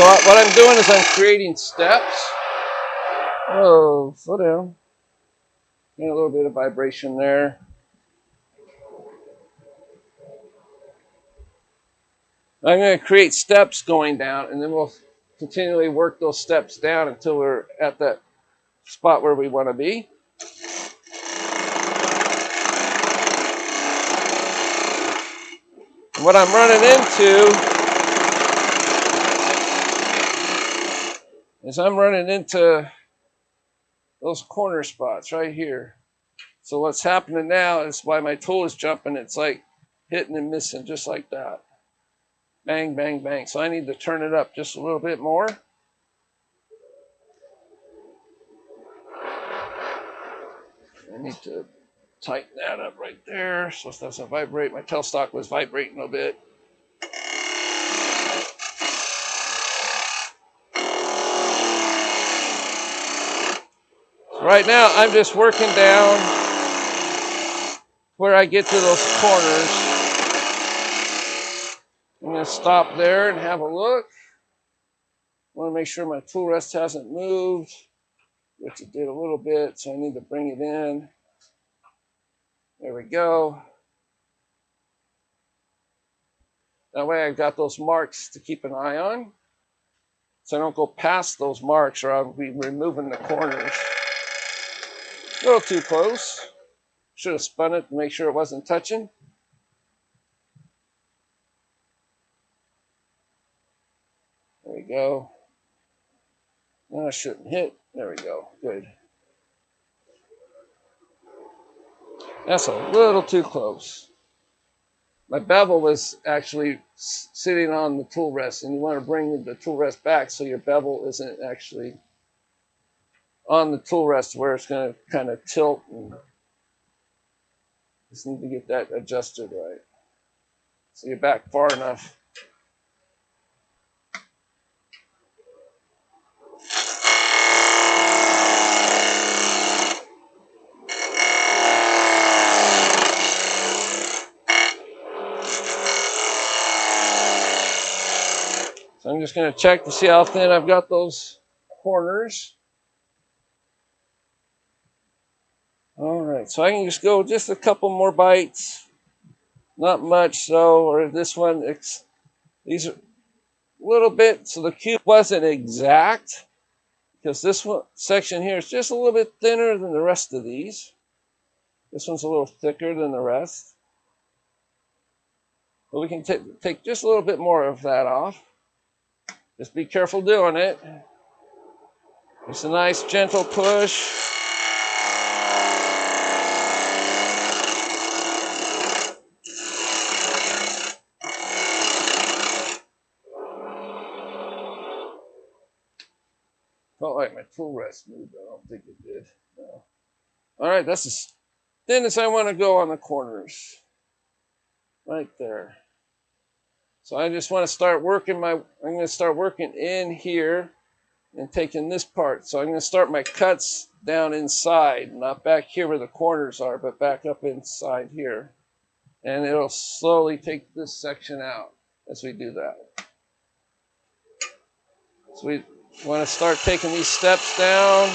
So what I'm doing is I'm creating steps. Oh, slow down. Get a little bit of vibration there. I'm going to create steps going down, and then we'll continually work those steps down until we're at that spot where we want to be. And what I'm running into is I'm running into those corner spots right here. So what's happening now is why my tool is jumping, it's like hitting and missing just like that. Bang, bang, bang. So I need to turn it up just a little bit more. I need to tighten that up right there so it doesn't vibrate. My tailstock was vibrating a bit. So right now I'm just working down where I get to those corners. I'm going to stop there and have a look. I want to make sure my tool rest hasn't moved, which it did a little bit, so I need to bring it in. There we go. That way I've got those marks to keep an eye on, so I don't go past those marks or I'll be removing the corners. A little too close. Should have spun it to make sure it wasn't touching. There we go. No, I shouldn't hit. There we go. Good. That's a little too close. My bevel was actually sitting on the tool rest, and you want to bring the tool rest back so your bevel isn't actually on the tool rest where it's going to kind of tilt. And just need to get that adjusted right. So you're back far enough. So I'm just going to check to see how thin I've got those corners. All right, so I can just go just a couple more bites. Not much, so, or this one, these are a little bit, so the cube wasn't exact, because this one section here is just a little bit thinner than the rest of these. This one's a little thicker than the rest. But we can take just a little bit more of that off. Just be careful doing it. It's a nice gentle push. Felt like my tool rest moved, but I don't think it did. No. All right, that's as thin as I want to go on the corners. Right there. So I just want to start working I'm going to start working in here and taking this part. So I'm going to start my cuts down inside, not back here where the corners are, but back up inside here. And it'll slowly take this section out as we do that. So we want to start taking these steps down.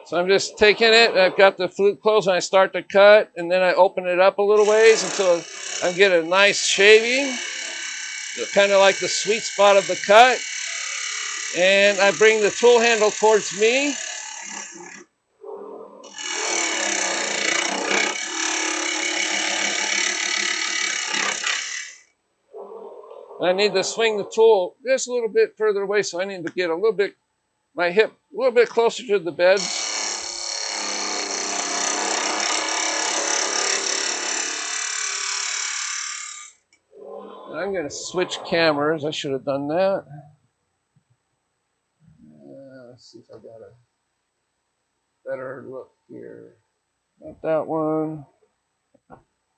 So I'm just taking it, I've got the flute closed, and I start to cut, and then I open it up a little ways until I get a nice shaving, kind of like the sweet spot of the cut. And I bring the tool handle towards me. And I need to swing the tool just a little bit further away, so I need to get a little bit, my hip a little bit closer to the bed. And I'm going to switch cameras. I should have done that. Let's see if I got a better look here. Not that one.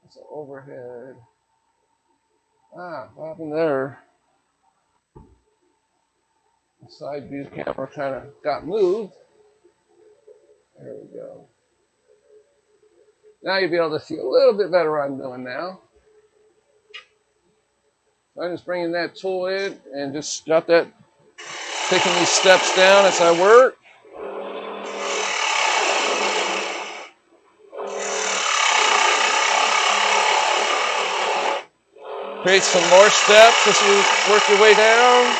It's an overhead. What happened there? Side view camera kind of got moved. There we go. Now you'll be able to see a little bit better what I'm doing now. So I'm just bringing that tool in and just got that, taking these steps down as I work. Create some more steps as you work your way down.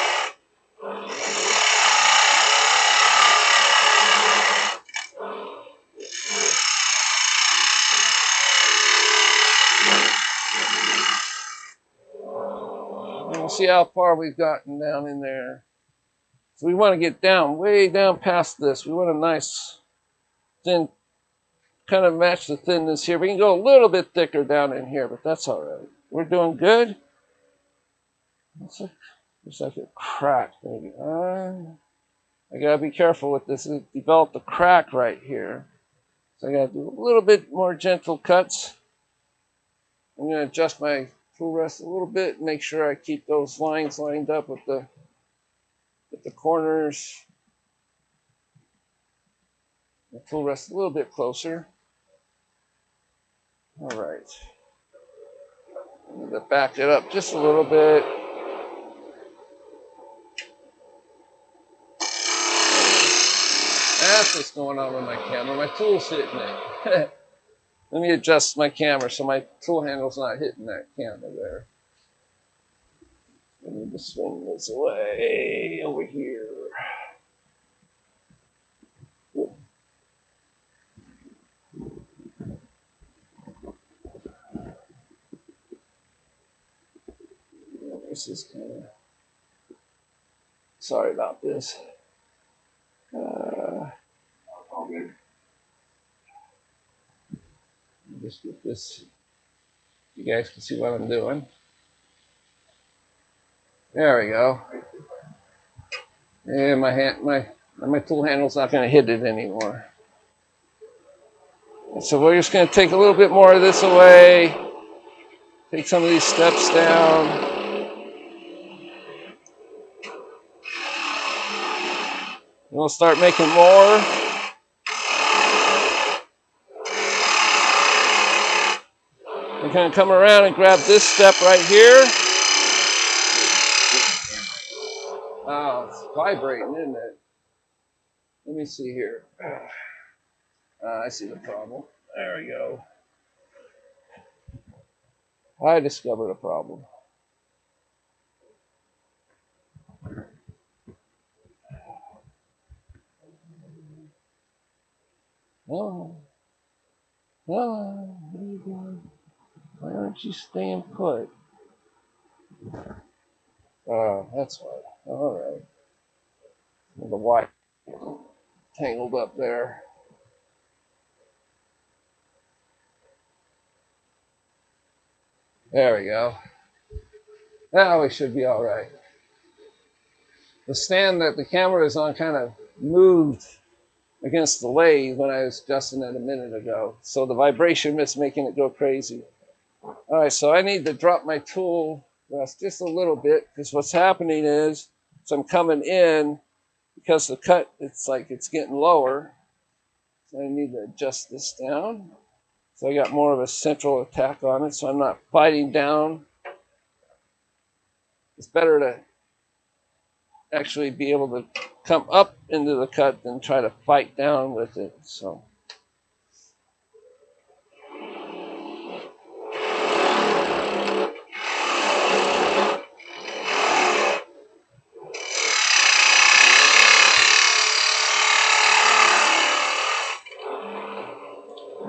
And we'll see how far we've gotten down in there. So we want to get down, way down past this. We want a nice thin, kind of match the thinness here. We can go a little bit thicker down in here, but that's all right. We're doing good. Looks like a crack, maybe. I gotta be careful with this. It developed a crack right here. So I gotta do a little bit more gentle cuts. I'm gonna adjust my tool rest a little bit, make sure I keep those lines lined up with the corners. The tool rest a little bit closer. All right. I'm gonna back it up just a little bit. That's what's going on with my camera. My tool's hitting it. Let me adjust my camera so my tool handle's not hitting that camera there. I need to swing this away over here. This is kind of, sorry about this. All good. Just get this, you guys can see what I'm doing. There we go. And my tool handle's not going to hit it anymore. And so we're just going to take a little bit more of this away. Take some of these steps down. And we'll start making more. We're going to come around and grab this step right here. Oh, it's vibrating, isn't it? Let me see here. I see the problem. There we go. I discovered a problem. Oh, what are you doing? Why aren't you staying put? Oh, that's why. All right. The wire tangled up there. There we go. Now we should be all right. The stand that the camera is on kind of moved against the lathe when I was adjusting it a minute ago. So the vibration is making it go crazy. All right, so I need to drop my tool rest just a little bit because what's happening is I'm coming in because the cut, it's like it's getting lower. So I need to adjust this down. So I got more of a central attack on it, so I'm not fighting down. It's better to actually be able to come up into the cut than try to fight down with it. So.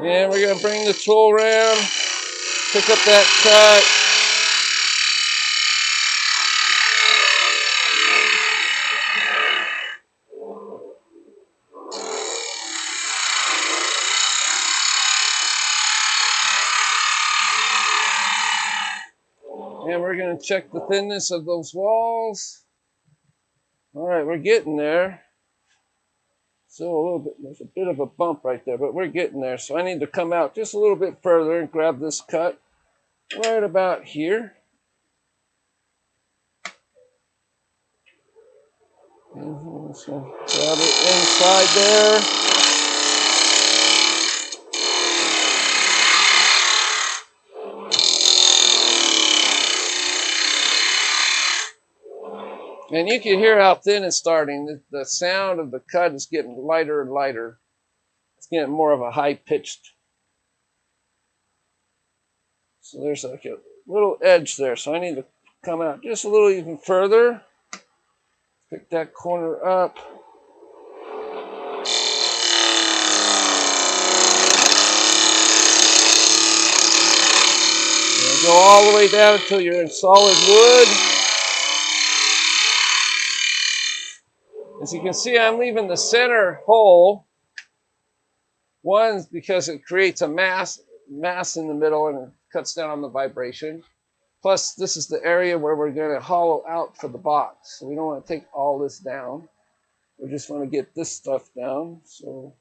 And we're going to bring the tool around, pick up that cut. And we're going to check the thinness of those walls. All right, we're getting there. So a little bit, there's a bit of a bump right there, but we're getting there. So I need to come out just a little bit further and grab this cut right about here. And just gonna grab it inside there. And you can hear how thin it's starting. The sound of the cut is getting lighter and lighter. It's getting more of a high pitched. So there's like a little edge there. So I need to come out just a little even further. Pick that corner up. And go all the way down until you're in solid wood. As you can see, I'm leaving the center hole. One, because it creates a mass in the middle and it cuts down on the vibration. Plus, this is the area where we're going to hollow out for the box. So we don't want to take all this down. We just want to get this stuff down. So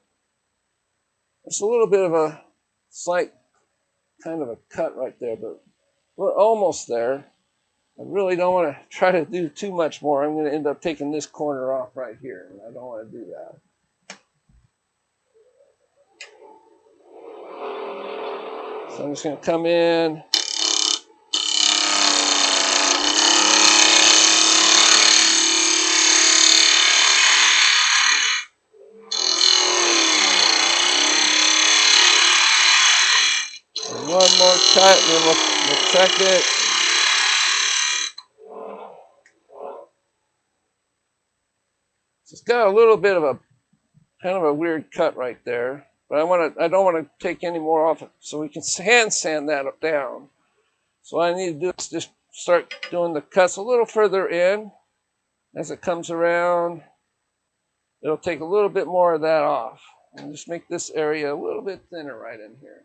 it's a little bit of a slight kind of a cut right there, but we're almost there. I really don't want to try to do too much more. I'm going to end up taking this corner off right here, and I don't want to do that. So I'm just going to come in. And one more cut, and then we'll check it. So it's got a little bit of a kind of a weird cut right there, but I don't want to take any more off it, so we can hand sand that up down. So what I need to do is just start doing the cuts a little further in. As it comes around, it'll take a little bit more of that off. And just make this area a little bit thinner right in here.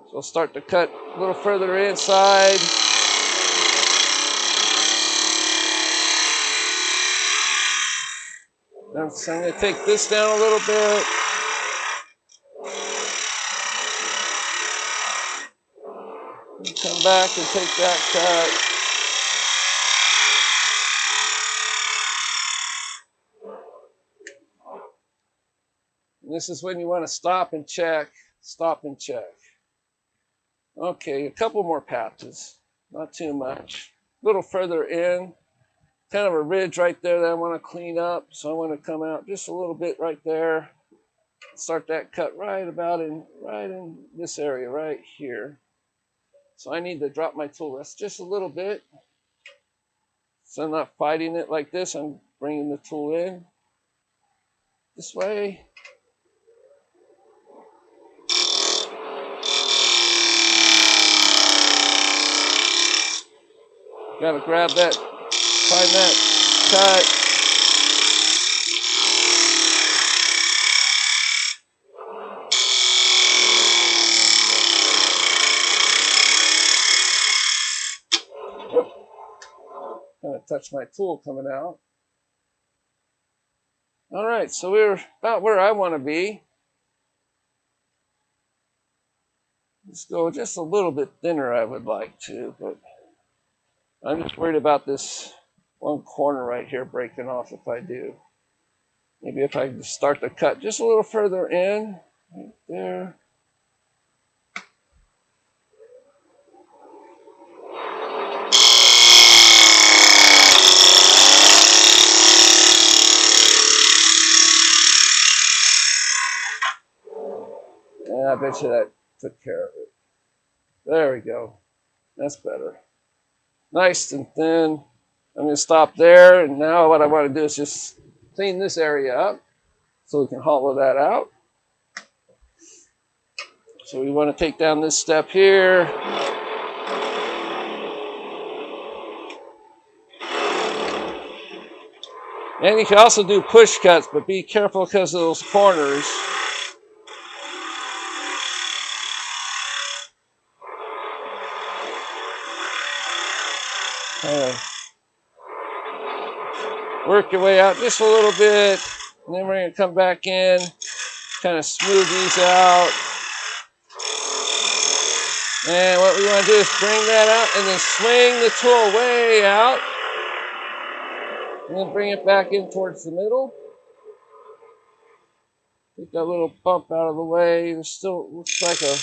So I'll start to cut a little further inside. Then so I'm going to take this down a little bit. And come back and take that cut. And this is when you want to stop and check. Stop and check. Okay, a couple more patches. Not too much. A little further in. Kind of a ridge right there that I want to clean up. So I want to come out just a little bit right there. Start that cut right in this area right here. So I need to drop my tool rest just a little bit. So I'm not fighting it like this. I'm bringing the tool in this way. Got to grab that, find that cut. Kind of touch my tool coming out. All right, so we're about where I want to be. Let's go just a little bit thinner, I would like to, but I'm just worried about this one corner right here breaking off if I do. Maybe if I just start the cut just a little further in, right there. And I bet you that took care of it. There we go. That's better. Nice and thin. I'm going to stop there, and now what I want to do is just clean this area up so we can hollow that out. So we want to take down this step here. And you can also do push cuts, but be careful because of those corners. Work your way out just a little bit, and then we're going to come back in, kind of smooth these out. And what we want to do is bring that out and then swing the tool way out. And then bring it back in towards the middle. Take that little bump out of the way. There still looks like a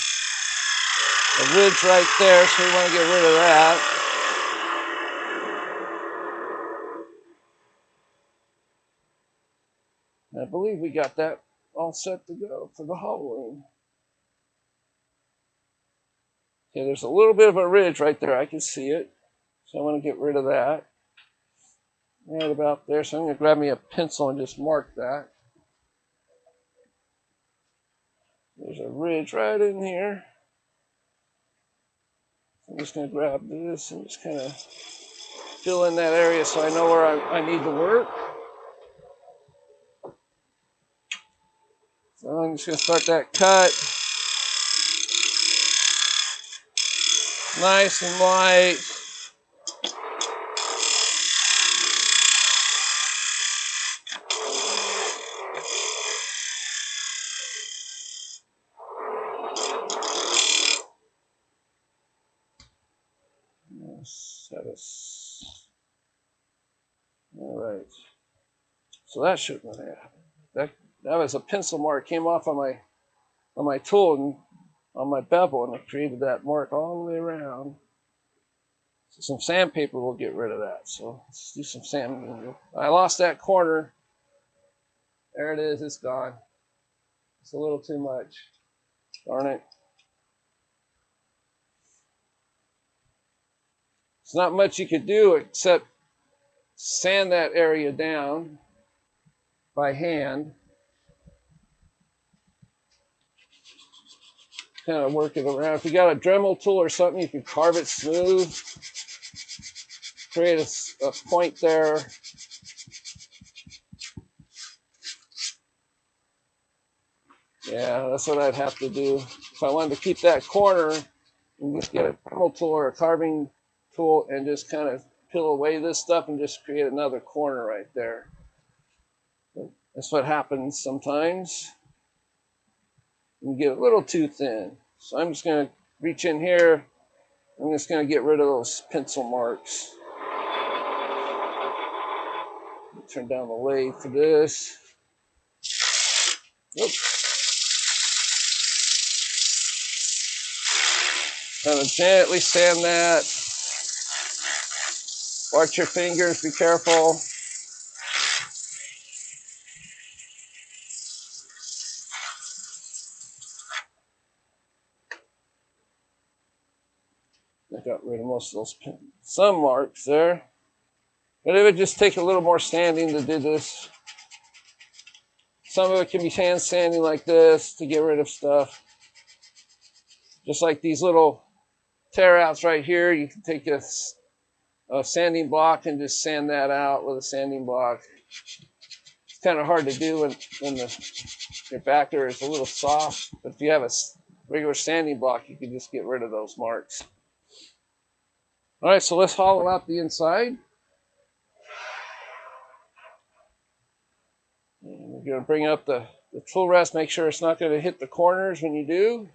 ridge right there, so we want to get rid of that. And I believe we got that all set to go for the hollowing. Okay, there's a little bit of a ridge right there. I can see it. So I want to get rid of that. Right about there. So I'm going to grab me a pencil and just mark that. There's a ridge right in here. I'm just going to grab this and just kind of fill in that area so I know where I need to work. So I'm just going to start that cut. Nice and light. All right. So that shouldn't have happened. That was a pencil mark came off on my tool and on my bevel, and it created that mark all the way around. So some sandpaper will get rid of that. So let's do some sanding. I lost that corner. There it is. It's gone. It's a little too much. Darn it. It's not much you could do except sand that area down by hand. Kind of work it around. If you got a Dremel tool or something, you can carve it smooth. Create a point there. Yeah, that's what I'd have to do. If I wanted to keep that corner, and just get a Dremel tool or a carving tool and just kind of peel away this stuff and just create another corner right there. That's what happens sometimes. You get a little too thin. So I'm just going to reach in here. I'm just going to get rid of those pencil marks. Turn down the lathe for this. Oops. Kind of gently sand that. Watch your fingers, be careful. I got rid of most of those some marks there. But it would just take a little more sanding to do this. Some of it can be hand sanding like this to get rid of stuff. Just like these little tear outs right here, you can take a sanding block and just sand that out with a sanding block. It's kind of hard to do when your backer is a little soft, but if you have a regular sanding block, you can just get rid of those marks. All right, so let's hollow out the inside. And we're going to bring up the tool rest, make sure it's not going to hit the corners when you do.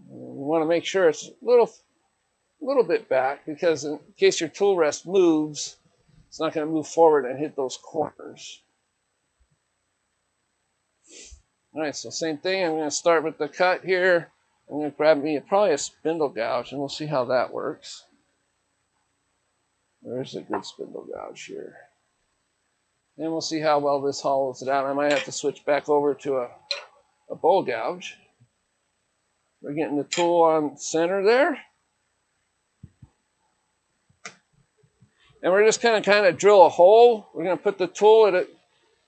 You want to make sure it's a little bit back, because in case your tool rest moves, it's not going to move forward and hit those corners. All right, so same thing. I'm going to start with the cut here. I'm going to grab me probably a spindle gouge, and we'll see how that works. There's a good spindle gouge here. And we'll see how well this hollows it out. I might have to switch back over to a bowl gouge. We're getting the tool on center there. And we're just going to kind of drill a hole. We're going to put the tool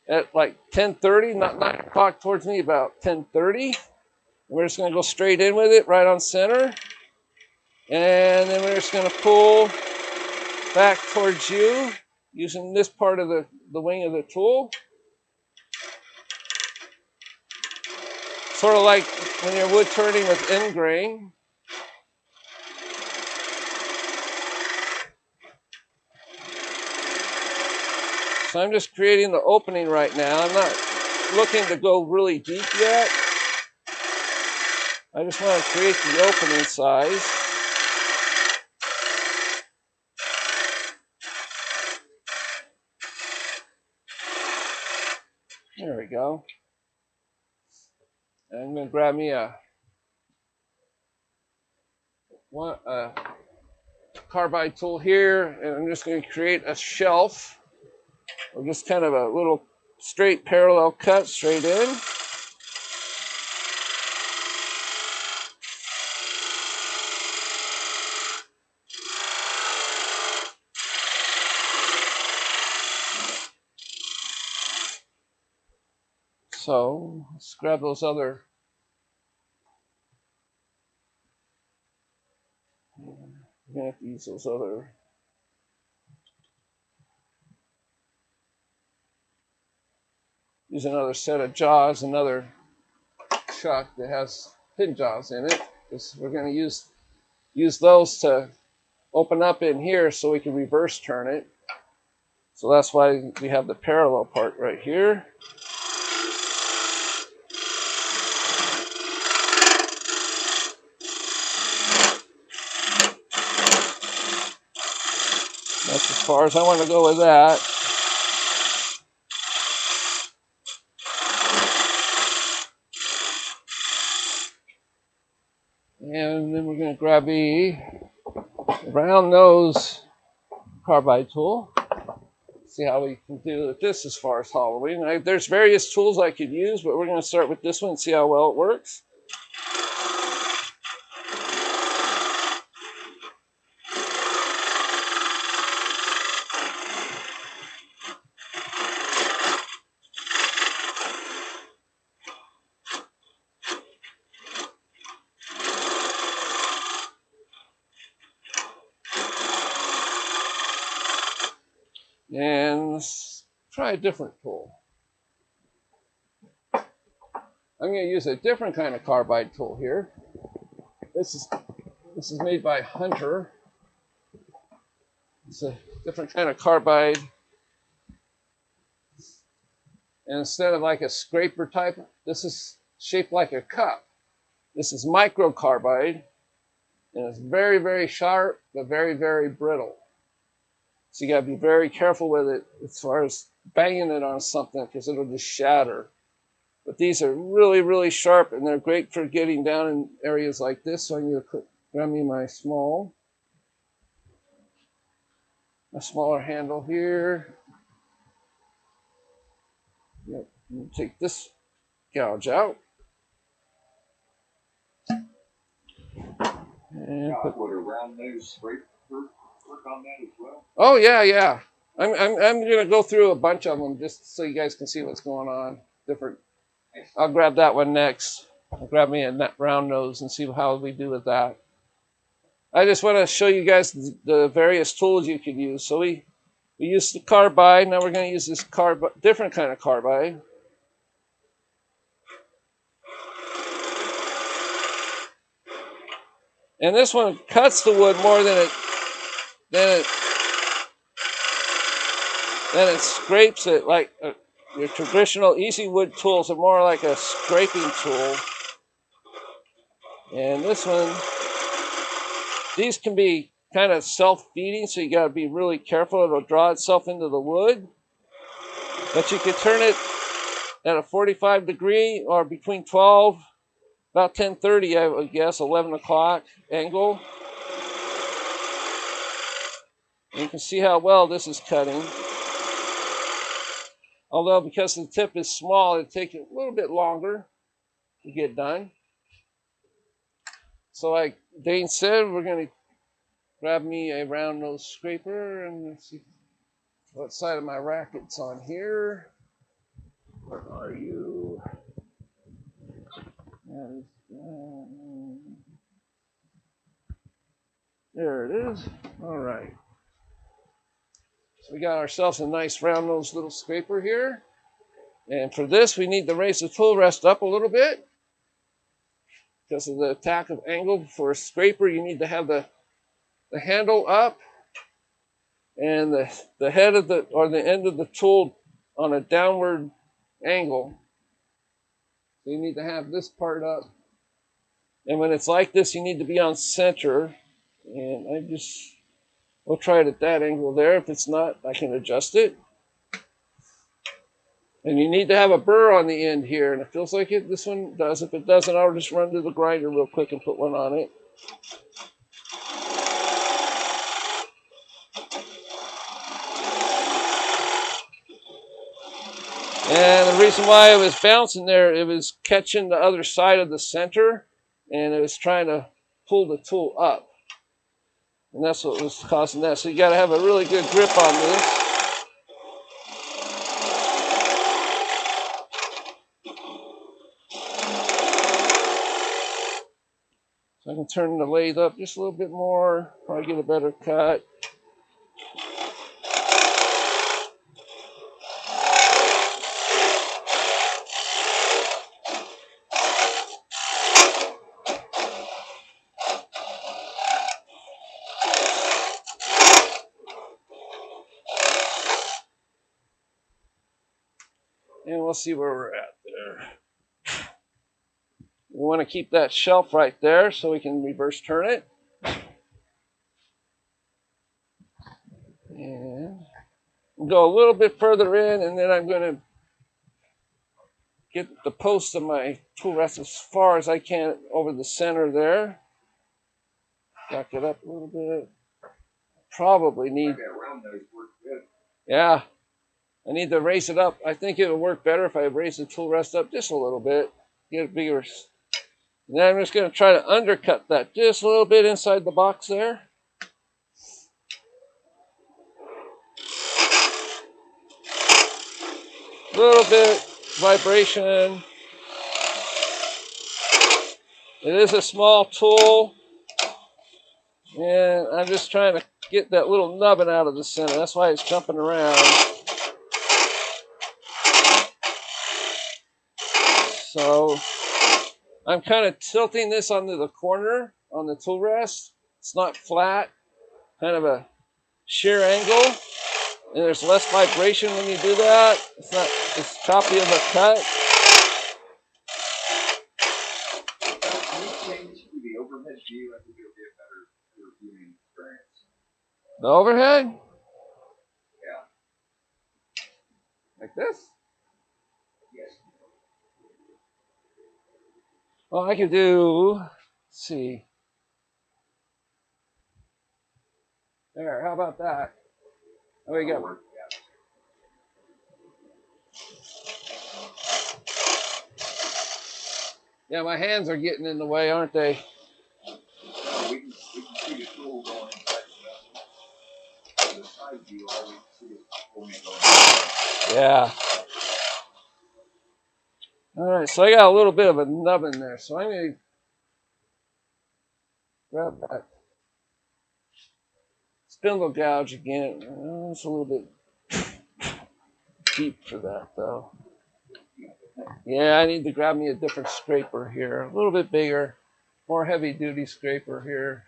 at like 10:30, not 9 o'clock towards me, about 10:30. We're just going to go straight in with it right on center. And then we're just going to pull back towards you using this part of the wing of the tool. Sort of like when you're wood turning with end grain. So I'm just creating the opening right now. I'm not looking to go really deep yet. I just want to create the opening size. There we go. And I'm going to grab me a carbide tool here, and I'm just going to create a shelf, or just kind of a little straight parallel cut straight in. So let's grab those other. We're going to have to use those other. Use another set of jaws, another chuck that has pin jaws in it, because we're going to use those to open up in here so we can reverse turn it. So that's why we have the parallel part right here. That's as far as I want to go with that. And then we're going to grab a round nose carbide tool. See how we can do with this as far as hollowing. There's various tools I could use, but we're going to start with this one and see how well it works. And let's try a different tool. I'm going to use a different kind of carbide tool here. This is made by Hunter. It's a different kind of carbide. And instead of like a scraper type, this is shaped like a cup. This is micro carbide, and it's very, very sharp, but very, very brittle. So you got to be very careful with it as far as banging it on something, because it'll just shatter. But these are really, really sharp, and they're great for getting down in areas like this. So I'm going to grab me my smaller handle here. Yep. Take this gouge out. And would a round nose scraper work on that as well? Oh yeah. I'm gonna go through a bunch of them just so you guys can see what's going on. Different. I'll grab that one next. I'll grab me a round nose and see how we do with that. I just want to show you guys the various tools you could use. So we use the carbide. Now we're going to use this different kind of carbide. And this one cuts the wood more than it scrapes it. Like your traditional easy wood tools are more like a scraping tool. And this one, these can be kind of self-feeding, so you got to be really careful. It'll draw itself into the wood. But you can turn it at a 45 degree or between 12, about 10:30, I would guess, 11 o'clock angle. And you can see how well this is cutting. Although because the tip is small, it'll take a little bit longer to get done. So like Dane said, we're going to grab me a round nose scraper, and let's see what side of my rack it's on here. Where are you? There it is. All right. So we got ourselves a nice round nose little scraper here. And for this, we need to raise the tool rest up a little bit. Because of the attack of angle. For a scraper, you need to have the handle up and the head of the end of the tool on a downward angle. So you need to have this part up. And when it's like this, you need to be on center. And we'll try it at that angle there. If it's not, I can adjust it. And you need to have a burr on the end here, and it feels like it. This one does. If it doesn't, I'll just run to the grinder real quick and put one on it. And the reason why it was bouncing there, it was catching the other side of the center, and it was trying to pull the tool up. And that's what was causing that. So you got to have a really good grip on this. So I can turn the lathe up just a little bit more, probably get a better cut. And we'll see where we're at there. We want to keep that shelf right there so we can reverse turn it. And go a little bit further in, and then I'm going to get the post of my tool rest as far as I can over the center there. Back it up a little bit. Probably need, yeah, I need to raise it up. I think it would work better if I raise the tool rest up just a little bit, get it bigger. And then I'm just going to try to undercut that just a little bit inside the box there. A little bit vibration. It is a small tool, and I'm just trying to get that little nubbin out of the center. That's why it's jumping around. So I'm kind of tilting this onto the corner on the tool rest. It's not flat, kind of a shear angle, and there's less vibration when you do that. It's not as choppy of a cut. The overhead view, I think it'll be a better viewing experience. The overhead? Yeah. Like this? Yes. Well, I could do, let's see. There, how about that? There we go. Yeah, my hands are getting in the way, aren't they? We can see the tool going inside the side view. All we can see is the tool going. Yeah. All right, so I got a little bit of a nubbin there, so I'm going to grab that spindle gouge again. Oh, it's a little bit deep for that, though. Yeah, I need to grab me a different scraper here, a little bit bigger, more heavy-duty scraper here.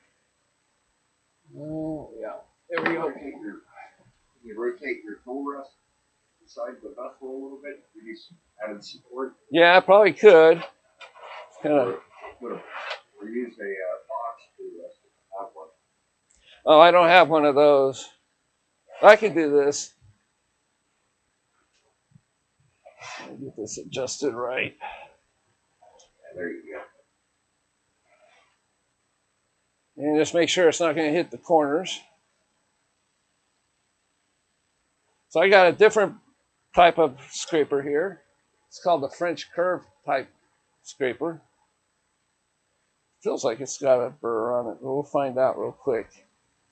Oh, yeah. There we go. You rotate your tool rest beside the vessel a little bit, give you some added support. Yeah, I probably could. Kind of. Or use a box tool rest if you have one. Oh, I don't have one of those. I can do this. Let me get this adjusted right. Yeah, there you go. And just make sure it's not going to hit the corners. So I got a different type of scraper here. It's called the French curve type scraper. Feels like it's got a burr on it. We'll find out real quick.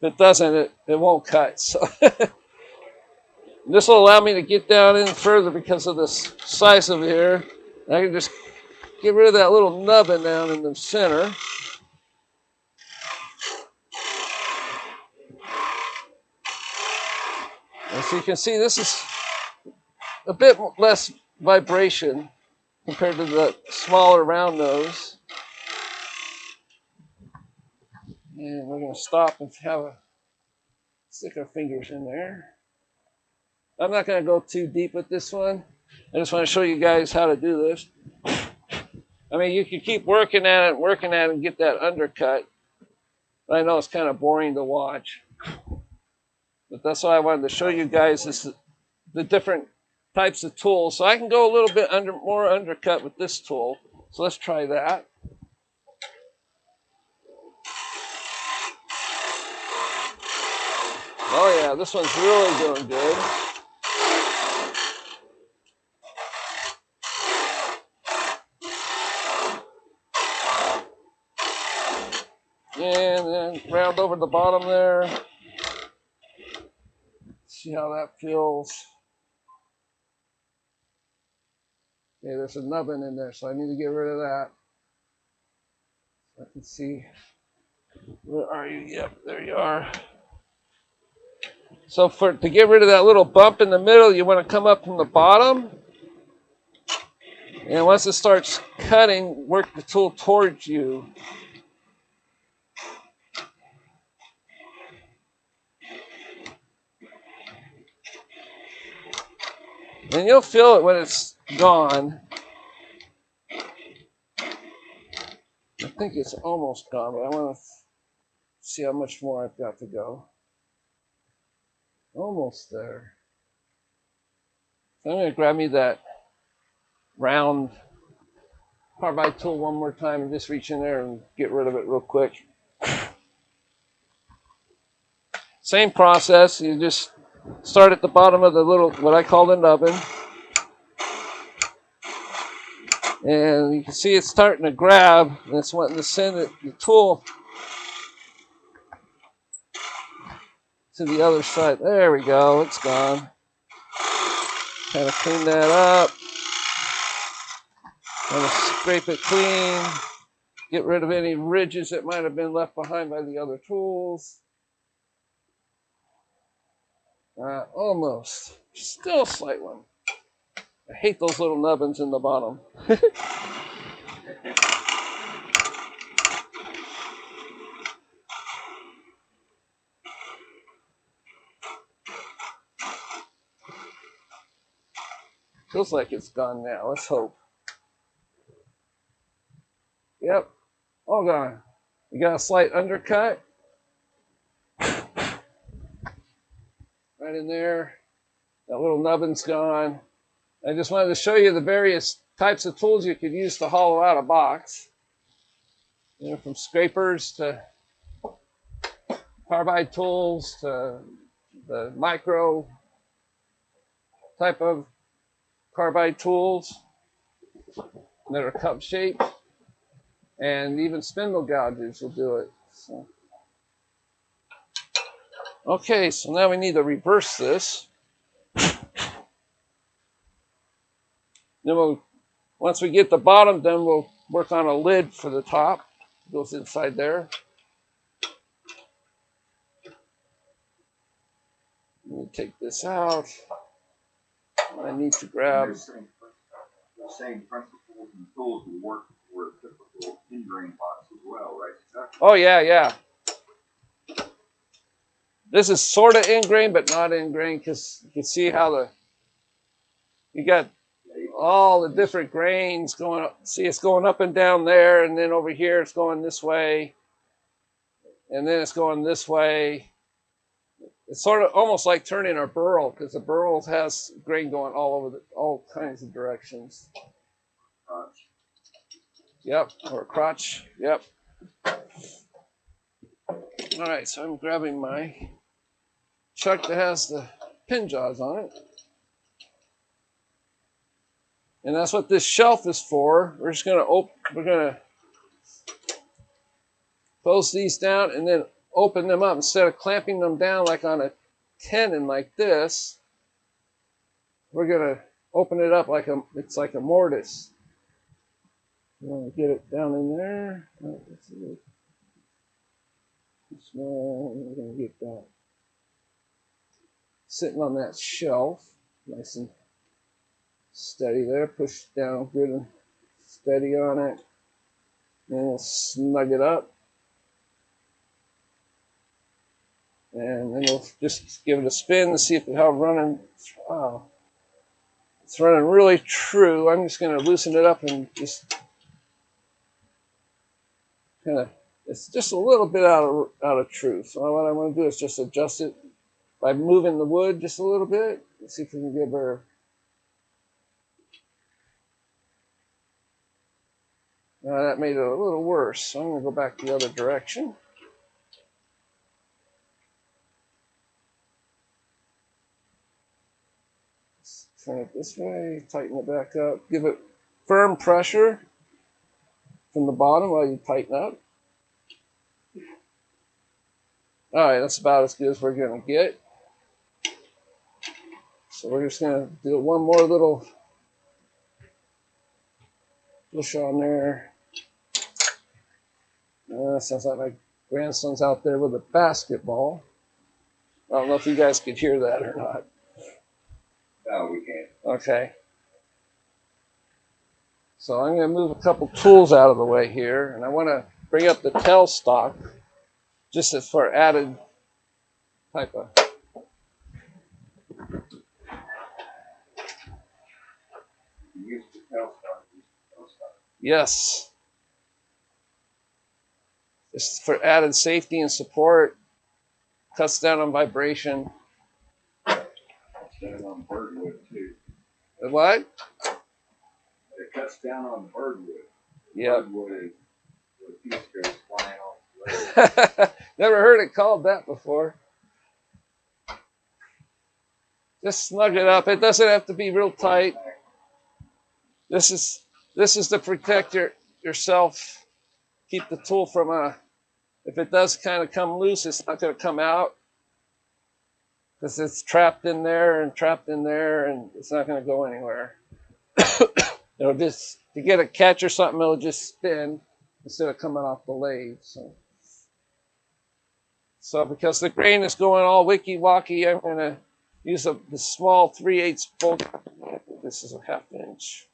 If it doesn't, it won't cut. So this will allow me to get down in further because of this size of it here. I can just get rid of that little nubbin down in the center. And so you can see this is a bit less vibration compared to the smaller round nose. And we're going to stop and stick our fingers in there. I'm not going to go too deep with this one. I just want to show you guys how to do this. I mean, you can keep working at it and get that undercut. I know it's kind of boring to watch. But that's why I wanted to show you guys the different types of tools. So I can go a little bit more undercut with this tool. So let's try that. Oh yeah, this one's really doing good. And then round over the bottom there. See how that feels. Okay, there's a nubbin in there, so I need to get rid of that. I can see. Where are you? Yep, there you are. So to get rid of that little bump in the middle, you want to come up from the bottom. And once it starts cutting, work the tool towards you. And you'll feel it when it's gone. I think it's almost gone, but I want to see how much more I've got to go. Almost there. So I'm going to grab me that round carbide tool one more time and just reach in there and get rid of it real quick. Same process. You just start at the bottom of the little, what I call the nubbin. And you can see it's starting to grab, and it's wanting to send the tool to the other side. There we go, it's gone. Kind of clean that up. Kind of scrape it clean. Get rid of any ridges that might have been left behind by the other tools. Almost. Still a slight one. I hate those little nubbins in the bottom. Feels like it's gone now. Let's hope. Yep. All gone. You got a slight undercut. Right in there. That little nubbin's gone. I just wanted to show you the various types of tools you could use to hollow out a box. You know, from scrapers to carbide tools to the micro type of carbide tools that are cup shaped, and even spindle gouges will do it. So. Okay, so now we need to reverse this. Then once we get the bottom done, we'll work on a lid for the top. It goes inside there. Let me take this out. I need to grab. The same principles and tools will work for a typical ingrain box as well, right? Exactly. Oh yeah, yeah. This is sort of ingrain, but not ingrain, because you can see how you got all the different grains going up. See, it's going up and down there, and then over here it's going this way, and then it's going this way. It's sort of almost like turning a burl, because the burl has grain going all over all kinds of directions. Crotch. Yep, or a crotch. Yep. All right, so I'm grabbing my chuck that has the pin jaws on it. And that's what this shelf is for. We're just gonna close these down and then open them up. Instead of clamping them down like on a tenon like this, we're gonna open it up like it's like a mortise. You want to get it down in there. Oh, that's a little too small. We're gonna get that sitting on that shelf, nice and steady there. Push down good and steady on it. And we'll snug it up. And then we'll just give it a spin to see how running. Wow. It's running really true. I'm just going to loosen it up and just kind of, it's just a little bit out of true. So what I want to do is just adjust it by moving the wood just a little bit. Let's see if we can give her That made it a little worse, so I'm going to go back the other direction. Turn it this way, tighten it back up, give it firm pressure from the bottom while you tighten up. All right, that's about as good as we're going to get. So we're just going to do one more little push on there. Sounds like my grandson's out there with a basketball. I don't know if you guys could hear that or not. No, we can't. Okay. So I'm going to move a couple tools out of the way here, and I want to bring up the tailstock just for added type of. Use the tailstock. Yes. Just for added safety and support. Cuts down on vibration. Cuts down on birdwood too. What? It cuts down on birdwood. Yeah. Birdwood is the piece goes flying off the lathe. Never heard it called that before. Just snug it up. It doesn't have to be real tight. This is to protect yourself. Keep the tool from if it does kind of come loose, it's not going to come out because it's trapped in there, and it's not going to go anywhere. It'll just, to get a catch or something, it'll just spin instead of coming off the lathe. So because the grain is going all wicky-wacky, I'm going to use the small 3/8 bolt. This is a 1/2 inch.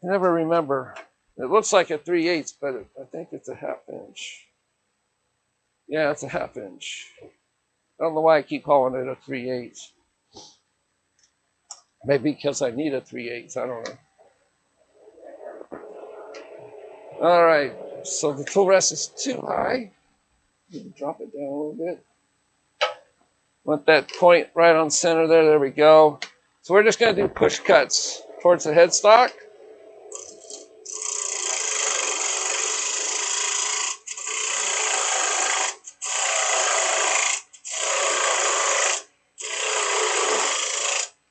I never remember. It looks like a 3/8, but I think it's a 1/2 inch. Yeah, it's a 1/2 inch. I don't know why I keep calling it a 3/8. Maybe because I need a 3/8. I don't know. All right. So the tool rest is too high. You can drop it down a little bit. Want that point right on center there. There we go. So we're just going to do push cuts towards the headstock.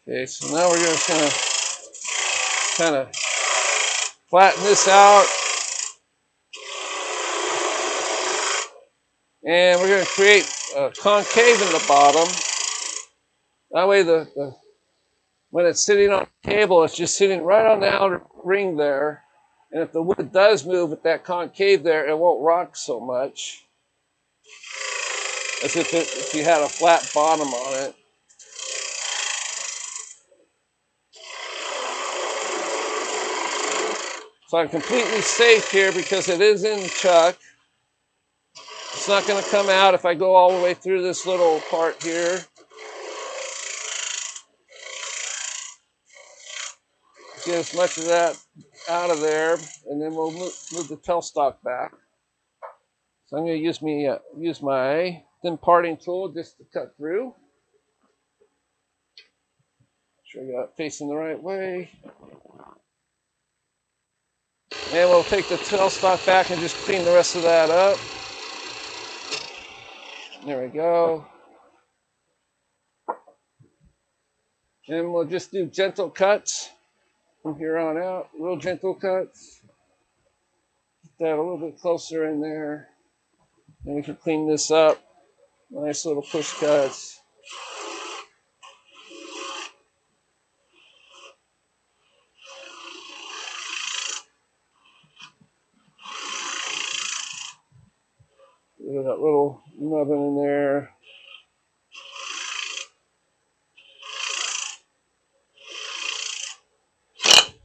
Okay, so now we're just going to kind of flatten this out. And we're going to create a concave in the bottom. That way when it's sitting on the table, it's just sitting right on the outer ring there. And if the wood does move with that concave there, it won't rock so much as if you had a flat bottom on it. So I'm completely safe here because it is in chuck. It's not going to come out if I go all the way through this little part here. Get as much of that out of there, and then we'll move the tailstock back. So I'm going to use my thin parting tool just to cut through. Make sure I got it facing the right way. And we'll take the tailstock back and just clean the rest of that up. There we go. And we'll just do gentle cuts from here on out. Real gentle cuts. Get that a little bit closer in there. And we can clean this up. Nice little push cuts. Get that little nubbin in there.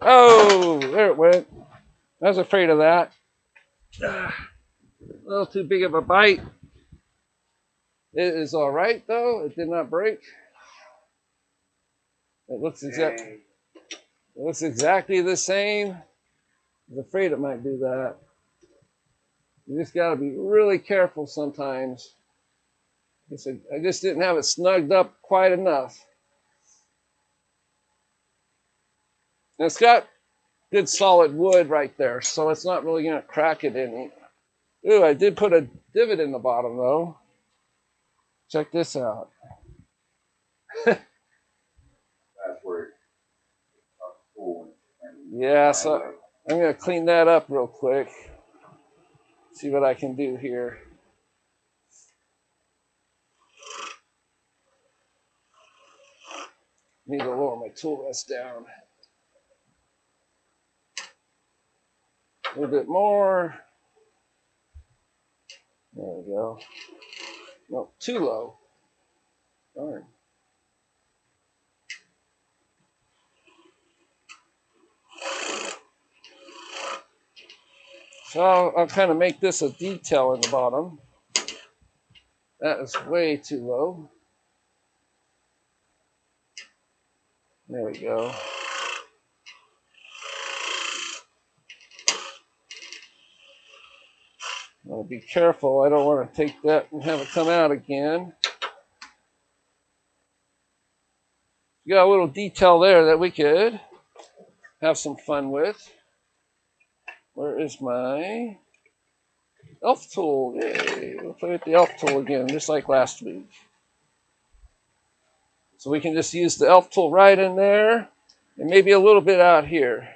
Oh, there it went. I was afraid of that. A little too big of a bite. It is all right, though. It did not break. It looks exactly the same. I was afraid it might do that. You just got to be really careful sometimes. I just didn't have it snugged up quite enough. And it's got good solid wood right there, so it's not really going to crack it any. Ooh, I did put a divot in the bottom though. Check this out. That's where it's full. Yeah, so I'm going to clean that up real quick. See what I can do here. Need to lower my tool rest down. A little bit more. There we go. No, too low. Darn. So I'll kind of make this a detail in the bottom. That is way too low. There we go. I want to be careful. I don't want to take that and have it come out again. You got a little detail there that we could have some fun with. Where is my elf tool? Yay, we'll play with the elf tool again, just like last week. So we can just use the elf tool right in there, and maybe a little bit out here.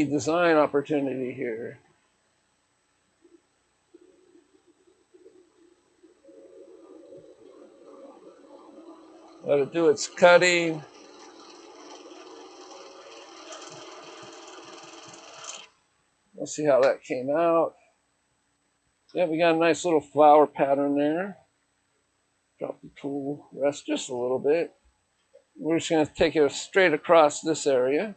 Design opportunity here. Let it do its cutting. Let's see how that came out. Yeah, we got a nice little flower pattern there. Drop the tool rest just a little bit. We're just going to take it straight across this area.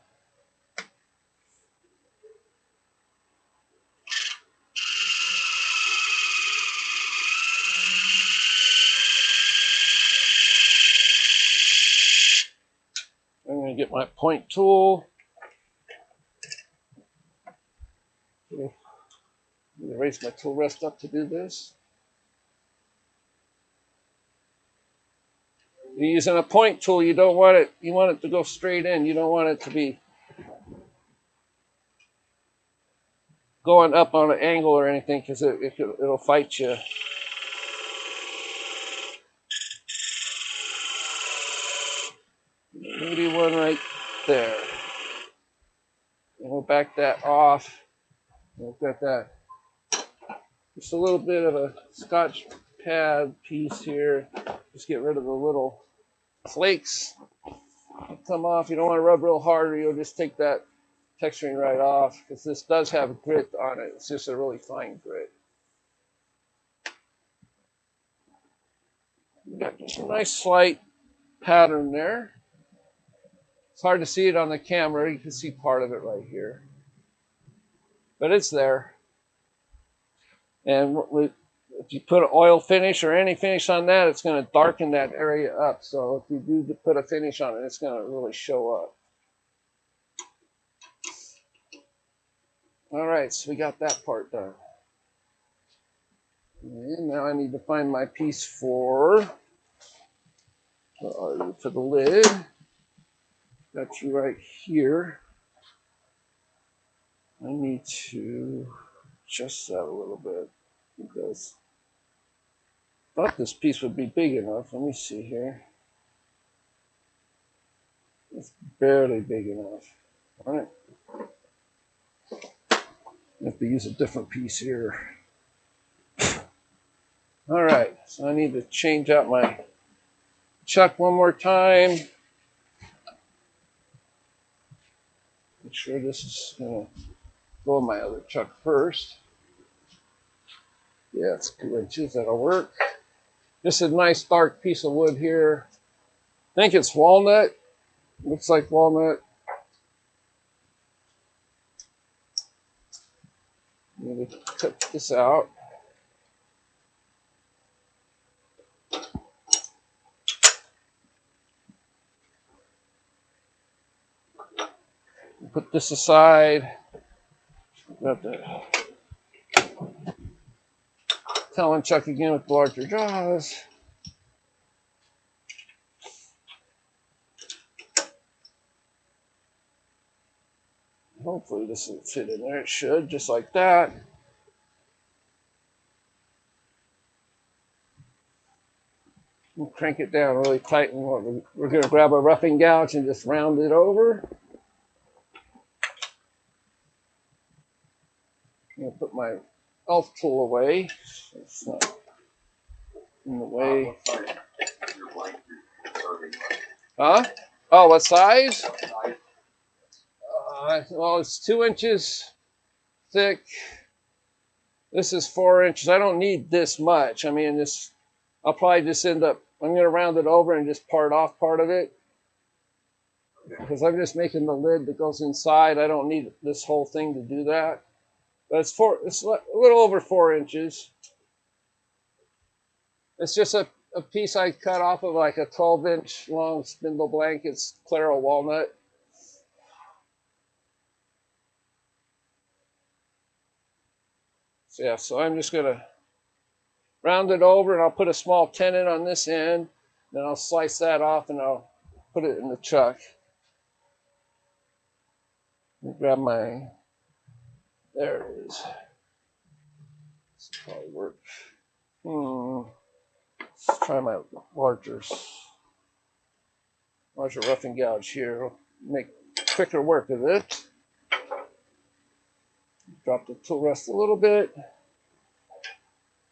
I'm going to get my point tool. Raise my tool rest up to do this. You're using a point tool, you don't want it, you want it to go straight in. You don't want it to be going up on an angle or anything, because it'll fight you. Maybe one right there. And we'll back that off. We've got that. Just a little bit of a Scotch pad piece here. Just get rid of the little flakes that come off. You don't want to rub real hard, or you'll just take that texturing right off, because this does have grit on it. It's just a really fine grit. You got just a nice slight pattern there. It's hard to see it on the camera. You can see part of it right here, but it's there. And if you put an oil finish or any finish on that, it's going to darken that area up. So if you do put a finish on it, it's going to really show up. All right, so we got that part done. And now I need to find my piece for the lid. Got you right here. I need to adjust that a little bit, because I thought this piece would be big enough. Let me see here. It's barely big enough. All right. I have to use a different piece here. All right, so I need to change out my chuck one more time. Make sure this is going to go in my other chuck first. Yeah, it's 2 inches. That'll work. This is a nice dark piece of wood here. I think it's walnut. Looks like walnut. I'm going to cut this out. Put this aside. Got the Talon chuck again with the larger jaws. hopefully this will fit in there. It should, just like that. We'll crank it down really tight. And we're going to grab a roughing gouge and just round it over. I'm going to put my elf tool away. It's not in the way. Huh? Oh, what size? Well, it's 2 inches thick. This is 4 inches. I don't need this much. I mean, I'll probably just I'm going to round it over and just part off part of it. Because I'm just making the lid that goes inside. I don't need this whole thing to do that. But it's a little over 4 inches. It's just a piece I cut off of like a 12-inch long spindle blank. It's Claro walnut. So yeah, so I'm just going to round it over, and I'll put a small tenon on this end. Then I'll slice that off, and I'll put it in the chuck. Let me grab there it is. This will probably work. Let's try my larger roughing gouge here. It'll make quicker work of it. Drop the tool rest a little bit.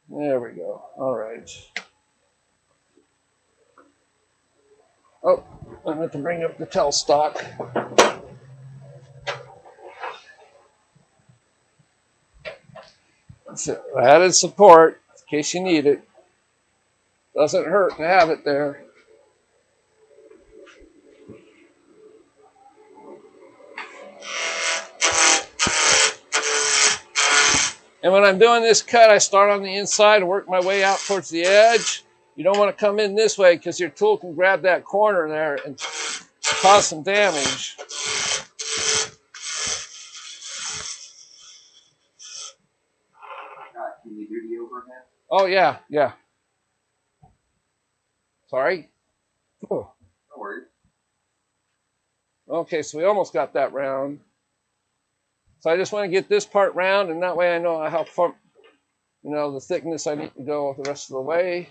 There we go. All right. Oh, I have to bring up the tailstock. That's it. Added support in case you need it. Doesn't hurt to have it there. And when I'm doing this cut, I start on the inside and work my way out towards the edge. You don't want to come in this way because your tool can grab that corner there and cause some damage. Can you do the overhead? Oh, yeah. Sorry. Oh. No worries. Okay, so we almost got that round. So I just want to get this part round, and that way I know how far, the thickness I need to go the rest of the way.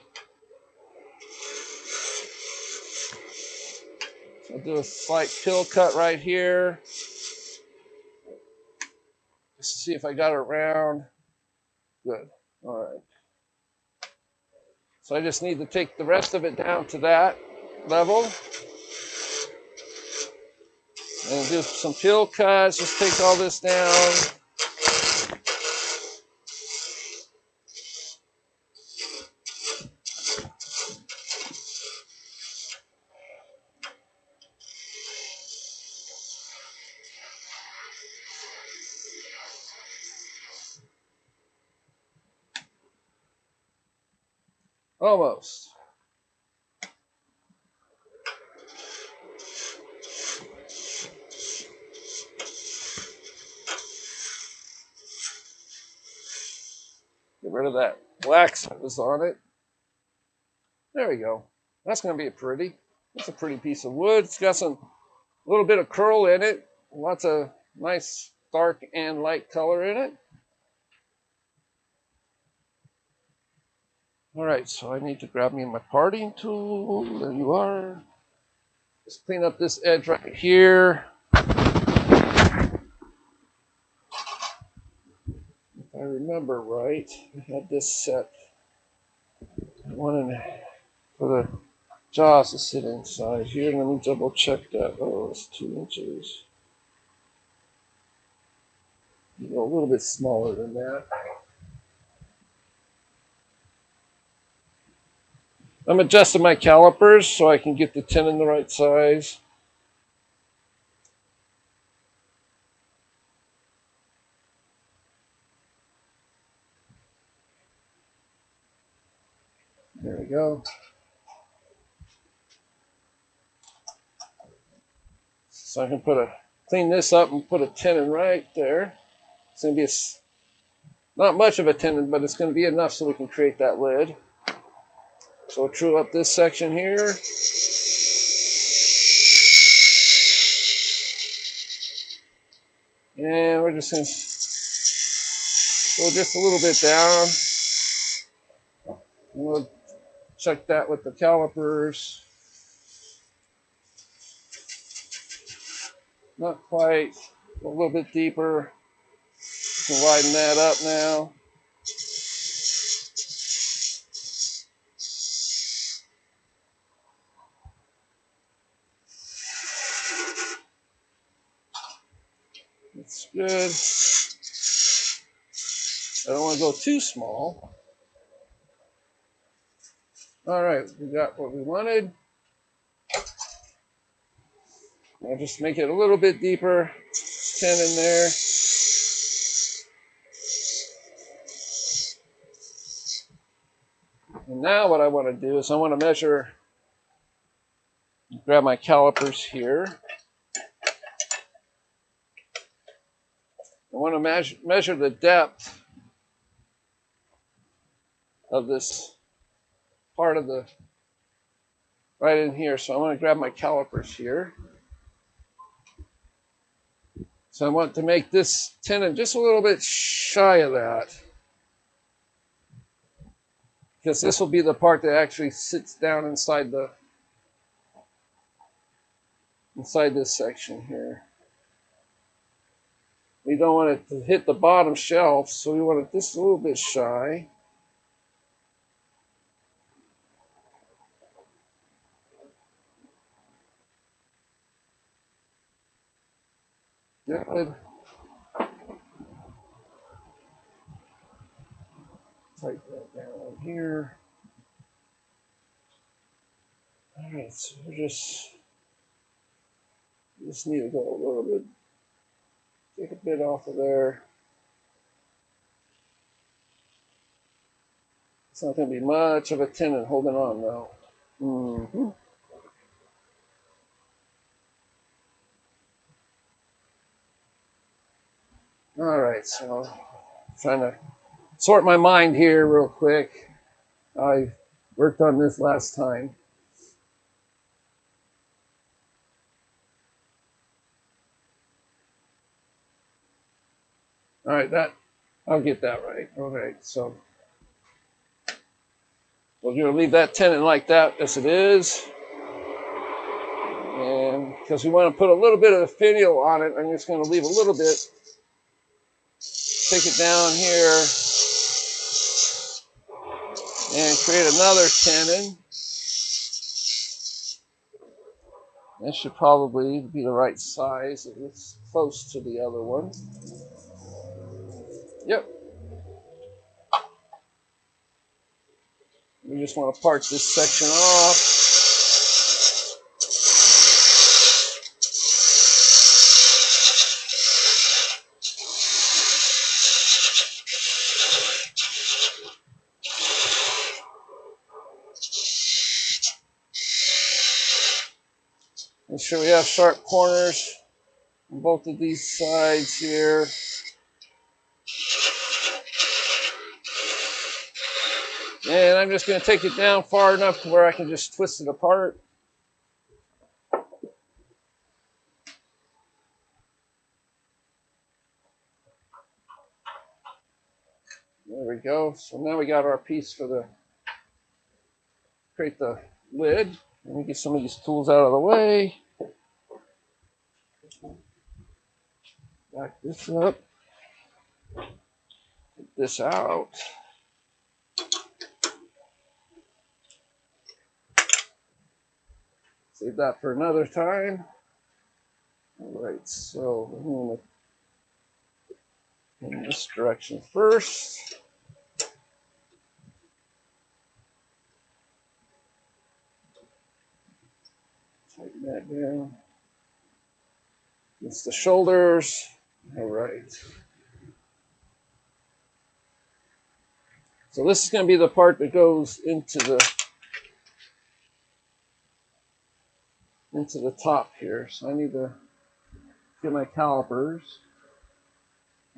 So I'll do a slight pill cut right here. Just to see if I got it round. Good. All right. So I just need to take the rest of it down to that level. And do some pill cuts. Just take all this down. Almost. Get rid of that wax that was on it. There we go. That's going to be that's a pretty piece of wood. It's got a little bit of curl in it. Lots of nice dark and light color in it. All right, so I need to grab me my parting tool. There you are. Just clean up this edge right here. If I remember right, I had this set. I wanted for the jaws to sit inside here. Let me double check that. Oh, it's 2 inches. A little bit smaller than that. I'm adjusting my calipers so I can get the tenon the right size. There we go. So I can clean this up and put a tenon right there. It's going to be not much of a tenon, but it's going to be enough so we can create that lid. So we'll true up this section here. And we're just going to go just a little bit down. And we'll check that with the calipers. Not quite. A little bit deeper. You can widen that up now. It's good. I don't want to go too small. All right, we got what we wanted. I'll just make it a little bit deeper. 10 in there. And now what I want to do is I want to measure, grab my calipers here. I want to measure the depth of this part of the, right in here. So I want to grab my calipers here. So I want to make this tenon just a little bit shy of that, because this will be the part that actually sits down inside this section here. We don't want it to hit the bottom shelf, so we want it just a little bit shy. Good. Tighten that down here. All right, so we just need to go a little bit, take a bit off of there. It's not going to be much of a tenon holding on though. Mm-hmm. All right, so I'm trying to sort my mind here real quick. I worked on this last time. All right, I'll get that right. All right, so we're going to leave that tenon like that as it is. And because we want to put a little bit of the finial on it, I'm just going to leave a little bit. Take it down here and create another tenon. That should probably be the right size. It's close to the other one. Yep. We just want to part this section off. Make sure we have sharp corners on both of these sides here. And I'm just going to take it down far enough to where I can just twist it apart. There we go. So now we got our piece for create the lid. Let me get some of these tools out of the way. Back this up. Take this out. Save that for another time. All right, so I'm going to in this direction first. Tighten that down. It's the shoulders. All right. So this is going to be the part that goes into the top here. So I need to get my calipers.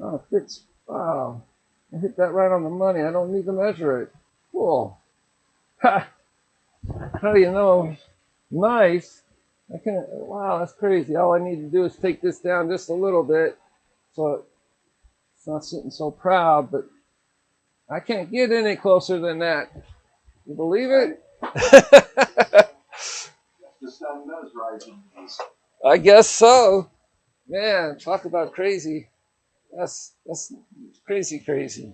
Oh, it fits. Wow. I hit that right on the money. I don't need to measure it. Cool. Ha! How do you know? Nice. Wow, that's crazy. All I need to do is take this down just a little bit. so it's not sitting so proud, but I can't get any closer than that. You believe it? The sun does rise in the east. I guess so. Man, talk about crazy. That's crazy, crazy.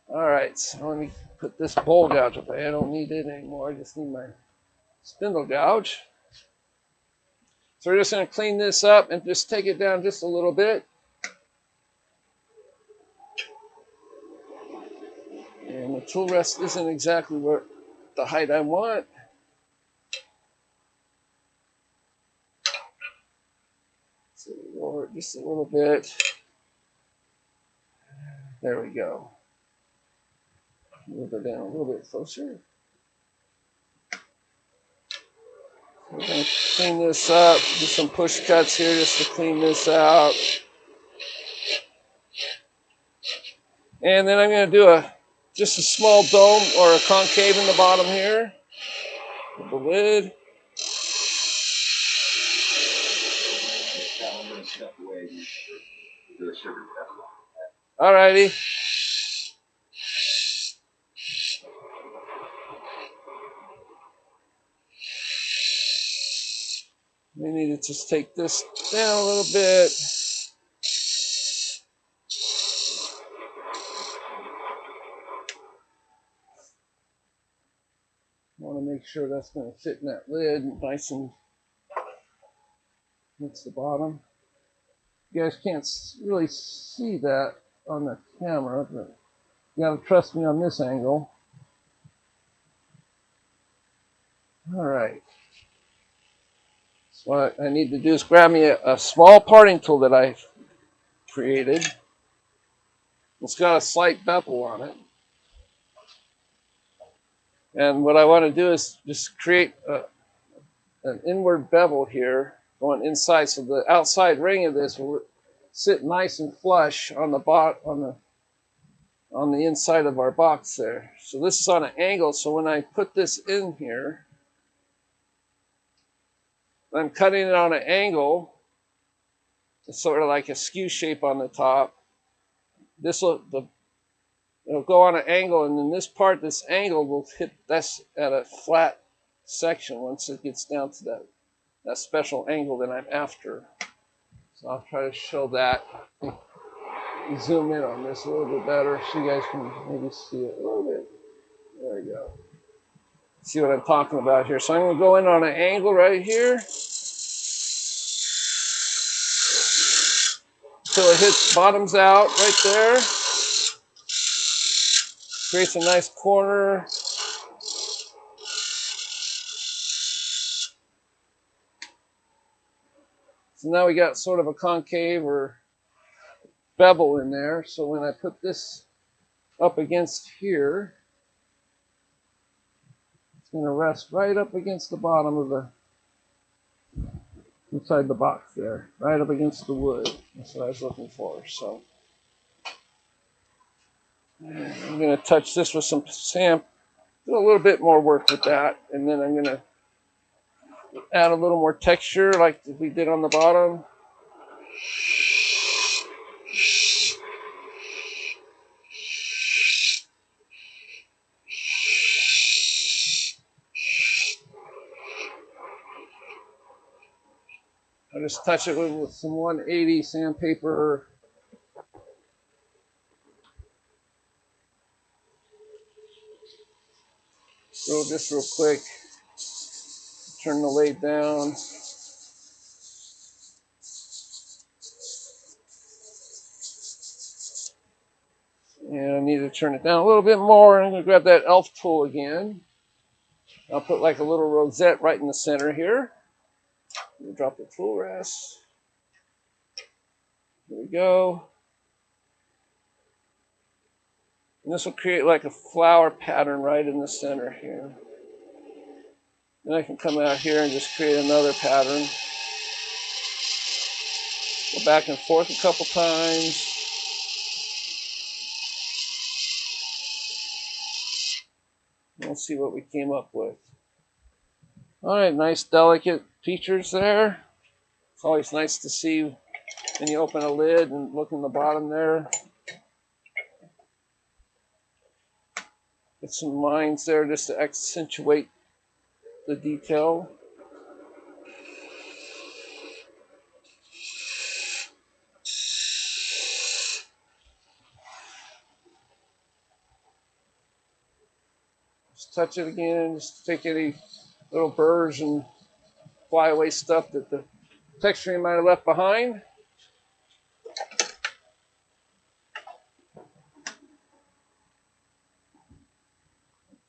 All right, so let me put this bowl gouge away. I don't need it anymore. I just need my spindle gouge. So we're just going to clean this up and just take it down just a little bit. And the tool rest isn't exactly where the height I want. So lower it just a little bit. There we go. Move it down a little bit closer. We're going to clean this up. Do some push cuts here just to clean this out. And then I'm going to do just a small dome or a concave in the bottom here with the lid. I'm going to step away and do a sugar test. Alrighty. We need to just take this down a little bit. I want to make sure that's going to fit in that lid nice and against the bottom. You guys can't really see that on the camera, but you got to trust me on this angle. All right. So what I need to do is grab me a small parting tool that I created. It's got a slight bevel on it. And what I want to do is just create an inward bevel here going inside, so the outside ring of this will sit nice and flush on the inside of our box there. So this is on an angle, so when I put this in here, I'm cutting it on an angle. It's sort of like a skew shape on the top. It'll go on an angle, and then this angle will hit this at a flat section once it gets down to that special angle that I'm after. So I'll try to show that. Zoom in on this a little bit better so you guys can maybe see it a little bit. There we go. See what I'm talking about here. So I'm going to go in on an angle right here until it bottoms out right there. Creates a nice corner. So now we got sort of a concave or bevel in there. So when I put this up against here, it's going to rest right up against the bottom of the inside the box there, right up against the wood. That's what I was looking for. So I'm going to touch this with some sand, do a little bit more work with that, and then I'm going to add a little more texture like we did on the bottom. I'll just touch it with some 180 sandpaper. Roll this real quick. Turn the lathe down. And I need to turn it down a little bit more. I'm going to grab that elf tool again. I'll put like a little rosette right in the center here. Drop the tool rest. Here we go. And this will create like a flower pattern right in the center here. Then I can come out here and just create another pattern. Go back and forth a couple times. We'll see what we came up with. All right, nice delicate features there. It's always nice to see and you open a lid and look in the bottom there. Get some lines there just to accentuate the detail. Just touch it again, just take any little burrs and flyaway stuff that the texturing might have left behind.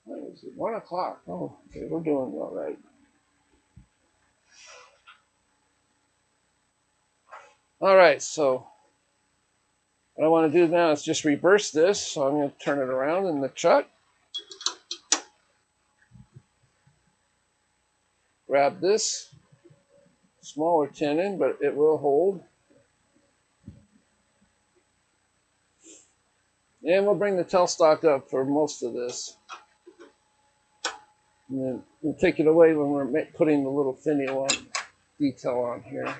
What is it? 1 o'clock. Oh, okay, we're doing all right. All right, so what I want to do now is just reverse this. So I'm going to turn it around in the chuck. Grab this smaller tenon, but it will hold. And we'll bring the tailstock up for most of this. And then we'll take it away when we're putting the little finial on, detail on here.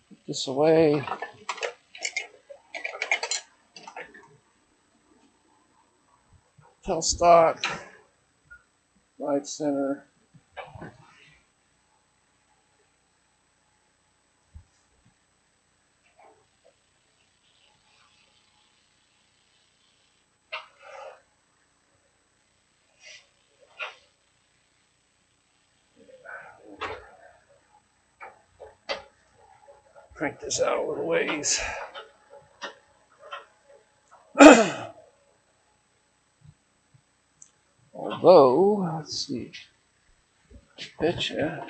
Put this away. Tailstock, right center. Crank this out a little ways. Although, let's see, pitch, yeah.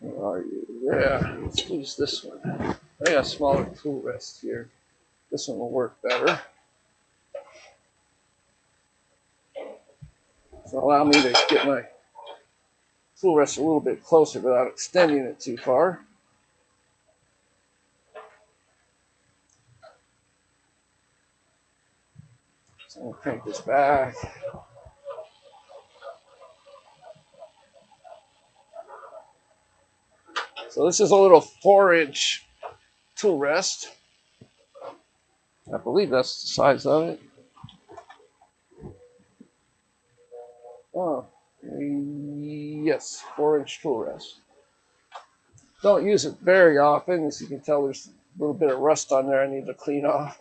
Where are you? Yeah, let's use this one. I got a smaller tool rest here. This one will work better. So allow me to get my tool rest a little bit closer without extending it too far. So I'm going to crank this back. So this is a little 4-inch tool rest. I believe that's the size of it. Oh, yes, 4-inch tool rest. Don't use it very often. As you can tell, there's a little bit of rust on there I need to clean off.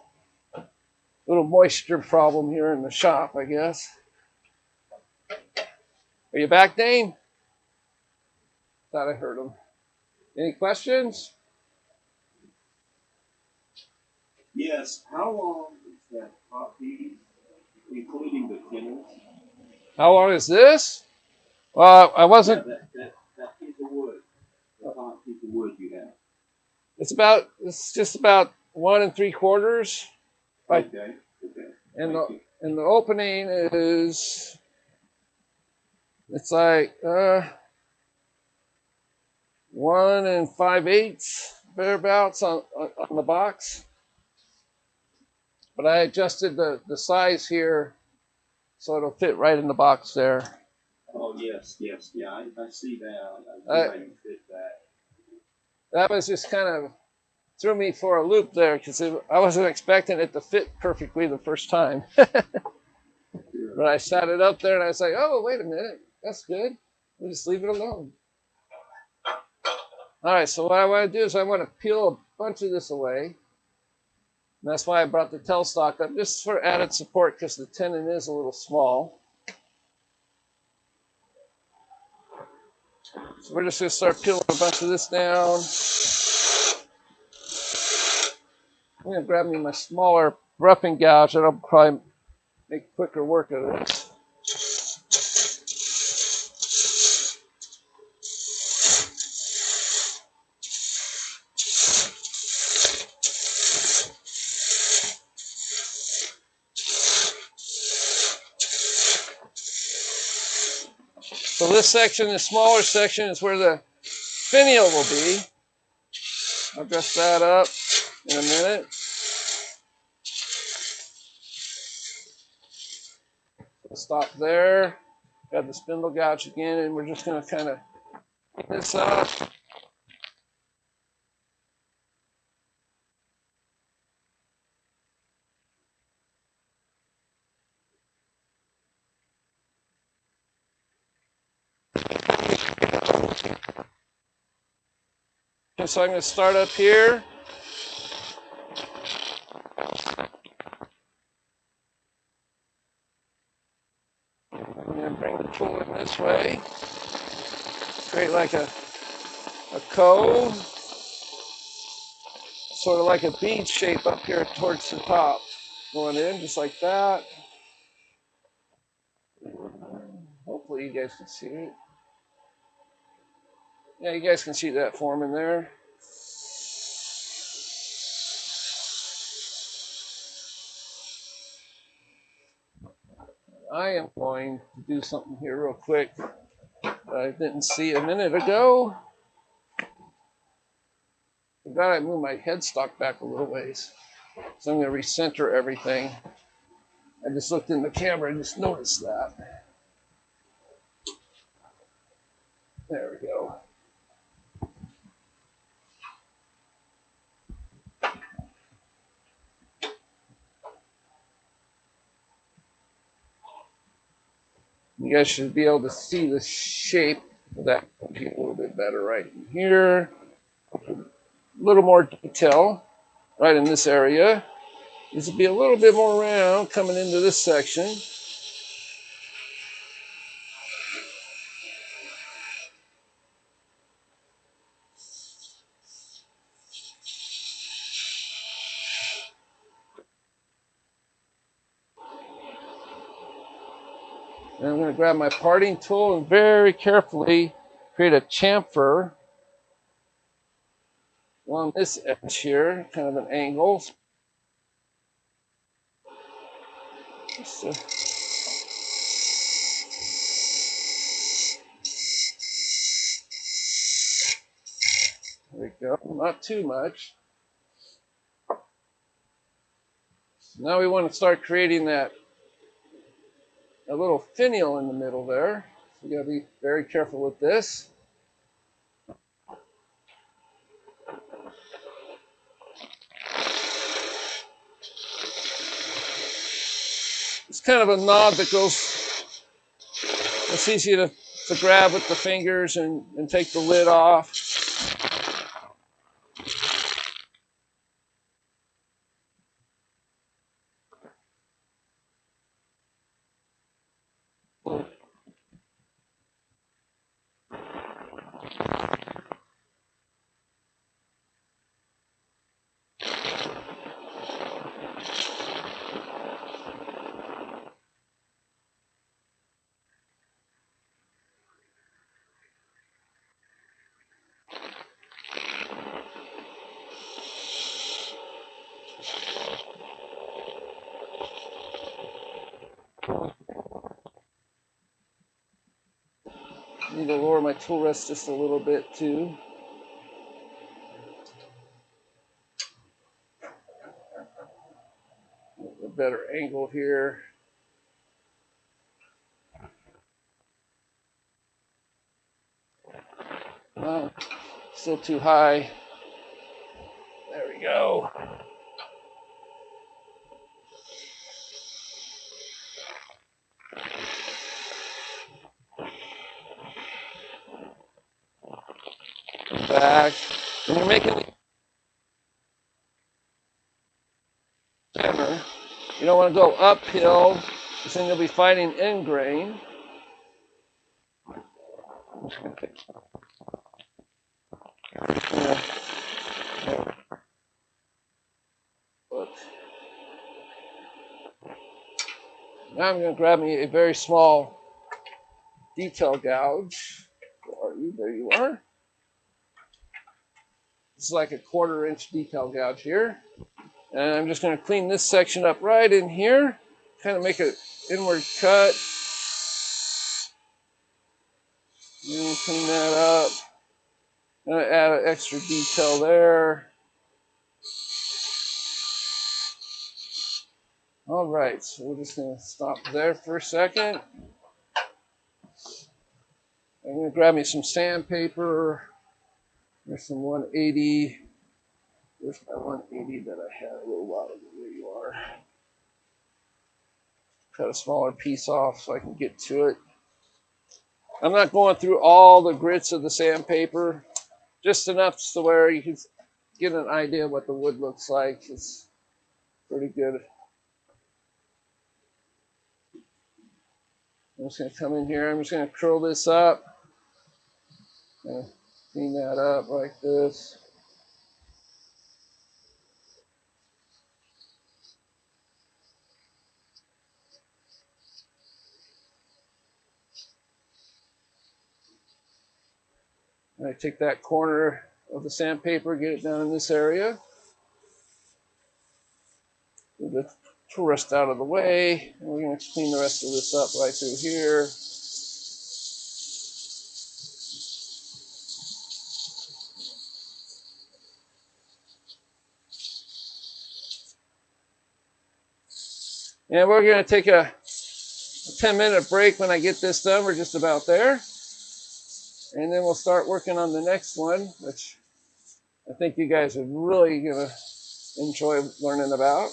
A little moisture problem here in the shop, I guess. Are you back, Dane? Thought I heard him. Any questions? Yes. How long is that top piece, including the finish? How long is this? Well, I wasn't. Yeah, that piece of wood, the top piece of wood you have. It's just about 1 3/4. Okay. And the opening is, it's like 1 5/8 thereabouts on the box. But I adjusted the size here so it'll fit right in the box there. Oh, yes, yeah, I see that. I see how you fit that. That was just kind of threw me for a loop there because I wasn't expecting it to fit perfectly the first time. But I sat it up there and I was like, oh, wait a minute, that's good. We'll just leave it alone. All right, so what I want to do is I want to peel a bunch of this away. And that's why I brought the tailstock up, just for added support because the tenon is a little small. So we're just going to start peeling a bunch of this down. I'm going to grab me my smaller roughing gouge. That'll probably make quicker work of this. So this section, the smaller section, is where the finial will be. I'll dress that up in a minute. We'll stop there. Got the spindle gouge again, and we're just going to kind of this up. So I'm going to start up here. I'm going to bring the tool in this way. Create like a cove. Sort of like a bead shape up here towards the top. Going in just like that. Hopefully you guys can see it. Yeah, you guys can see that forming there. I am going to do something here real quick that I didn't see a minute ago. Forgot I moved my headstock back a little ways. So I'm going to recenter everything. I just looked in the camera and just noticed that. There we go. You guys should be able to see the shape of that a little bit better right in here. A little more detail right in this area. This will be a little bit more round coming into this section. And I'm going to grab my parting tool and very carefully create a chamfer along this edge here, kind of an angle. There we go, not too much. Now we want to start creating a little finial in the middle there. So you got to be very careful with this. It's kind of a knob that goes, it's easy to grab with the fingers and take the lid off. I need to lower my tool rest just a little bit too. A better angle here. Still too high. There we go. Back. When you're making the hammer, you don't want to go uphill, because then you'll be fighting end grain. Yeah. Now I'm going to grab me a very small detail gouge. Where are you? There you are. This is like a 1/4-inch detail gouge here. And I'm just going to clean this section up right in here. Kind of make an inward cut. And clean that up. I'm going to add an extra detail there. All right, so we're just going to stop there for a second. I'm going to grab me some sandpaper. There's some 180. There's my 180 that I had a little while ago. There you are. Cut a smaller piece off so I can get to it. I'm not going through all the grits of the sandpaper, just enough to where you can get an idea of what the wood looks like. It's pretty good. I'm just going to come in here. I'm just going to curl this up. Clean that up like this. And I take that corner of the sandpaper, get it down in this area. Move the tourist out of the way. And we're going to clean the rest of this up right through here. And we're going to take a 10-minute break when I get this done. We're just about there. And then we'll start working on the next one, which I think you guys are really going to enjoy learning about.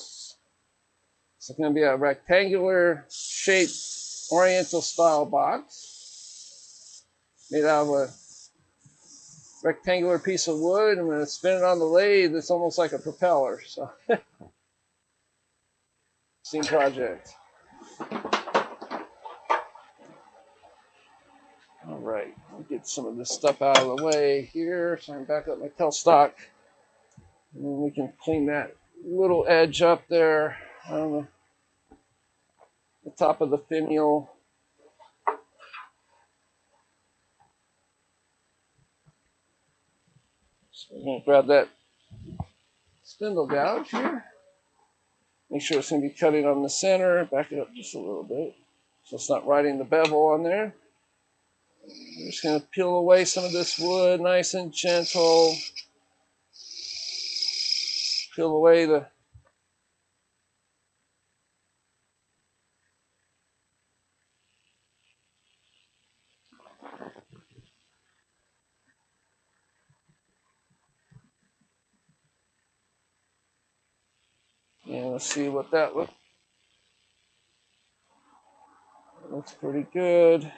It's going to be a rectangular shaped oriental style box made out of a rectangular piece of wood. I'm going to spin it on the lathe. It's almost like a propeller. So, same project. All right, I'll get some of this stuff out of the way here. So I'm back up my tailstock. And then we can clean that little edge up there on the top of the finial. So we're going to grab that spindle gouge here. Make sure it's going to be cutting on the center. Back it up just a little bit so it's not riding the bevel on there. I'm just going to peel away some of this wood nice and gentle. Peel away the and let's see what that looks. Looks pretty good.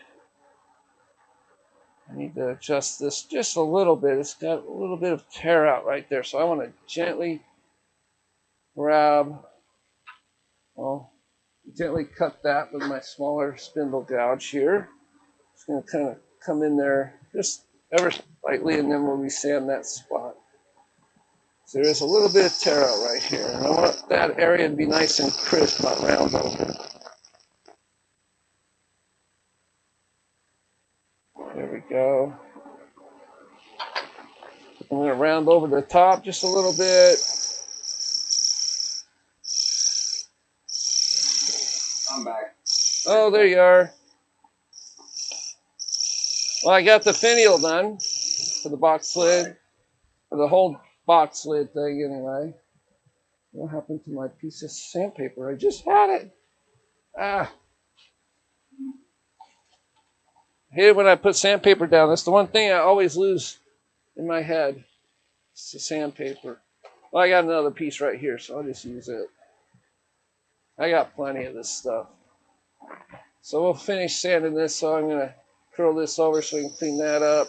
I need to adjust this just a little bit. It's got a little bit of tear out right there. So I want to gently gently cut that with my smaller spindle gouge here. It's going to kind of come in there just ever slightly, and then we'll resand that spot. So there's a little bit of tear out right here. And I want that area to be nice and crisp, not round over. There we go. I'm going to round over the top just a little bit. I'm back. Oh, there you are. Well, I got the finial done for the box lid, for the whole box lid thing anyway. What happened to my piece of sandpaper? I just had it. I hate it when I put sandpaper down. That's the one thing I always lose in my head. It's the sandpaper. Well, I got another piece right here, so I'll just use it. I got plenty of this stuff. So we'll finish sanding this, so I'm going to curl this over so we can clean that up.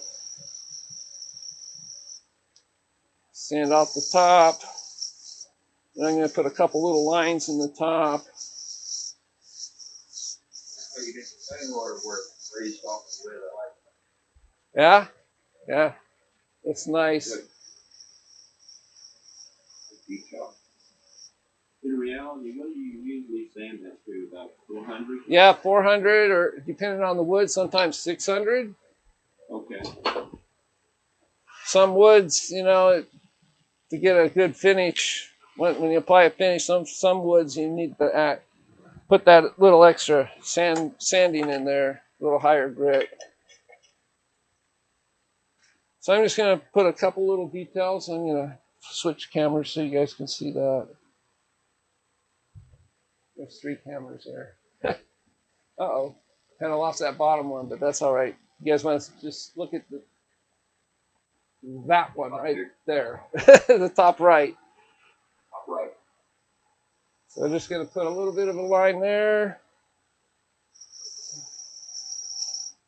Sand off the top. Then I'm going to put a couple little lines in the top. So you get the cutting order work raised off the lid. I like Yeah? Yeah. It's nice. Good. Detail. In reality, what do you usually sand that to? About 400? Yeah, 400, or depending on the wood, sometimes 600. Okay. Some woods, to get a good finish, when you apply a finish, some woods you need to put that little extra sanding in there, a little higher grit. So I'm just going to put a couple little details. I'm going to switch cameras so you guys can see that. There's 3 cameras there. Uh-oh. Kind of lost that bottom one, but that's all right. You guys want to just look at that one right there, the top right. Right. So I'm just going to put a little bit of a line there.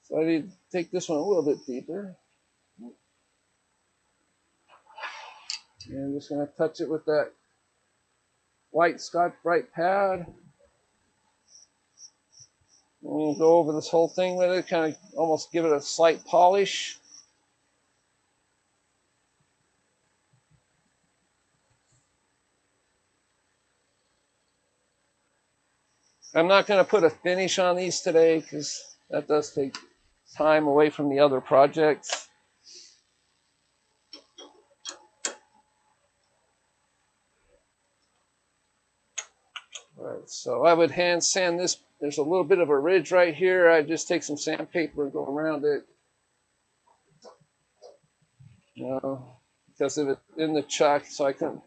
So I need to take this one a little bit deeper. And I'm just going to touch it with that white Scotch-Brite pad. And we'll go over this whole thing with it, kind of almost give it a slight polish. I'm not going to put a finish on these today because that does take time away from the other projects. All right, so I would hand sand this. There's a little bit of a ridge right here. I just take some sandpaper and go around it. Because of it in the chuck, so I can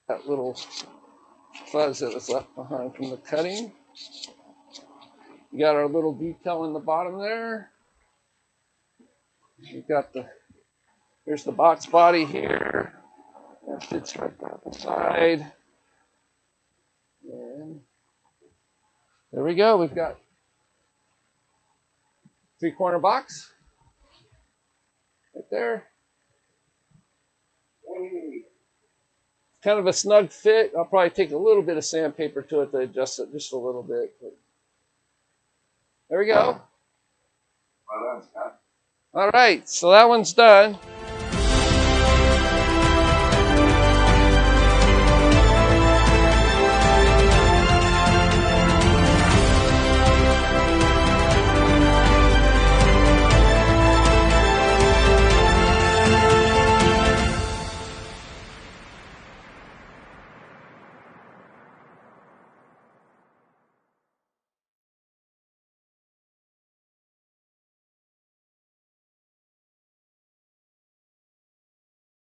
that little fuzz that was left behind from the cutting. We got our little detail in the bottom there. We've got here's the box body here. That fits right down the side. And there we go. We've got 3-corner box right there. Kind of a snug fit. I'll probably take a little bit of sandpaper to it to adjust it just a little bit. But there we go. Well done, Scott. All right, so that one's done.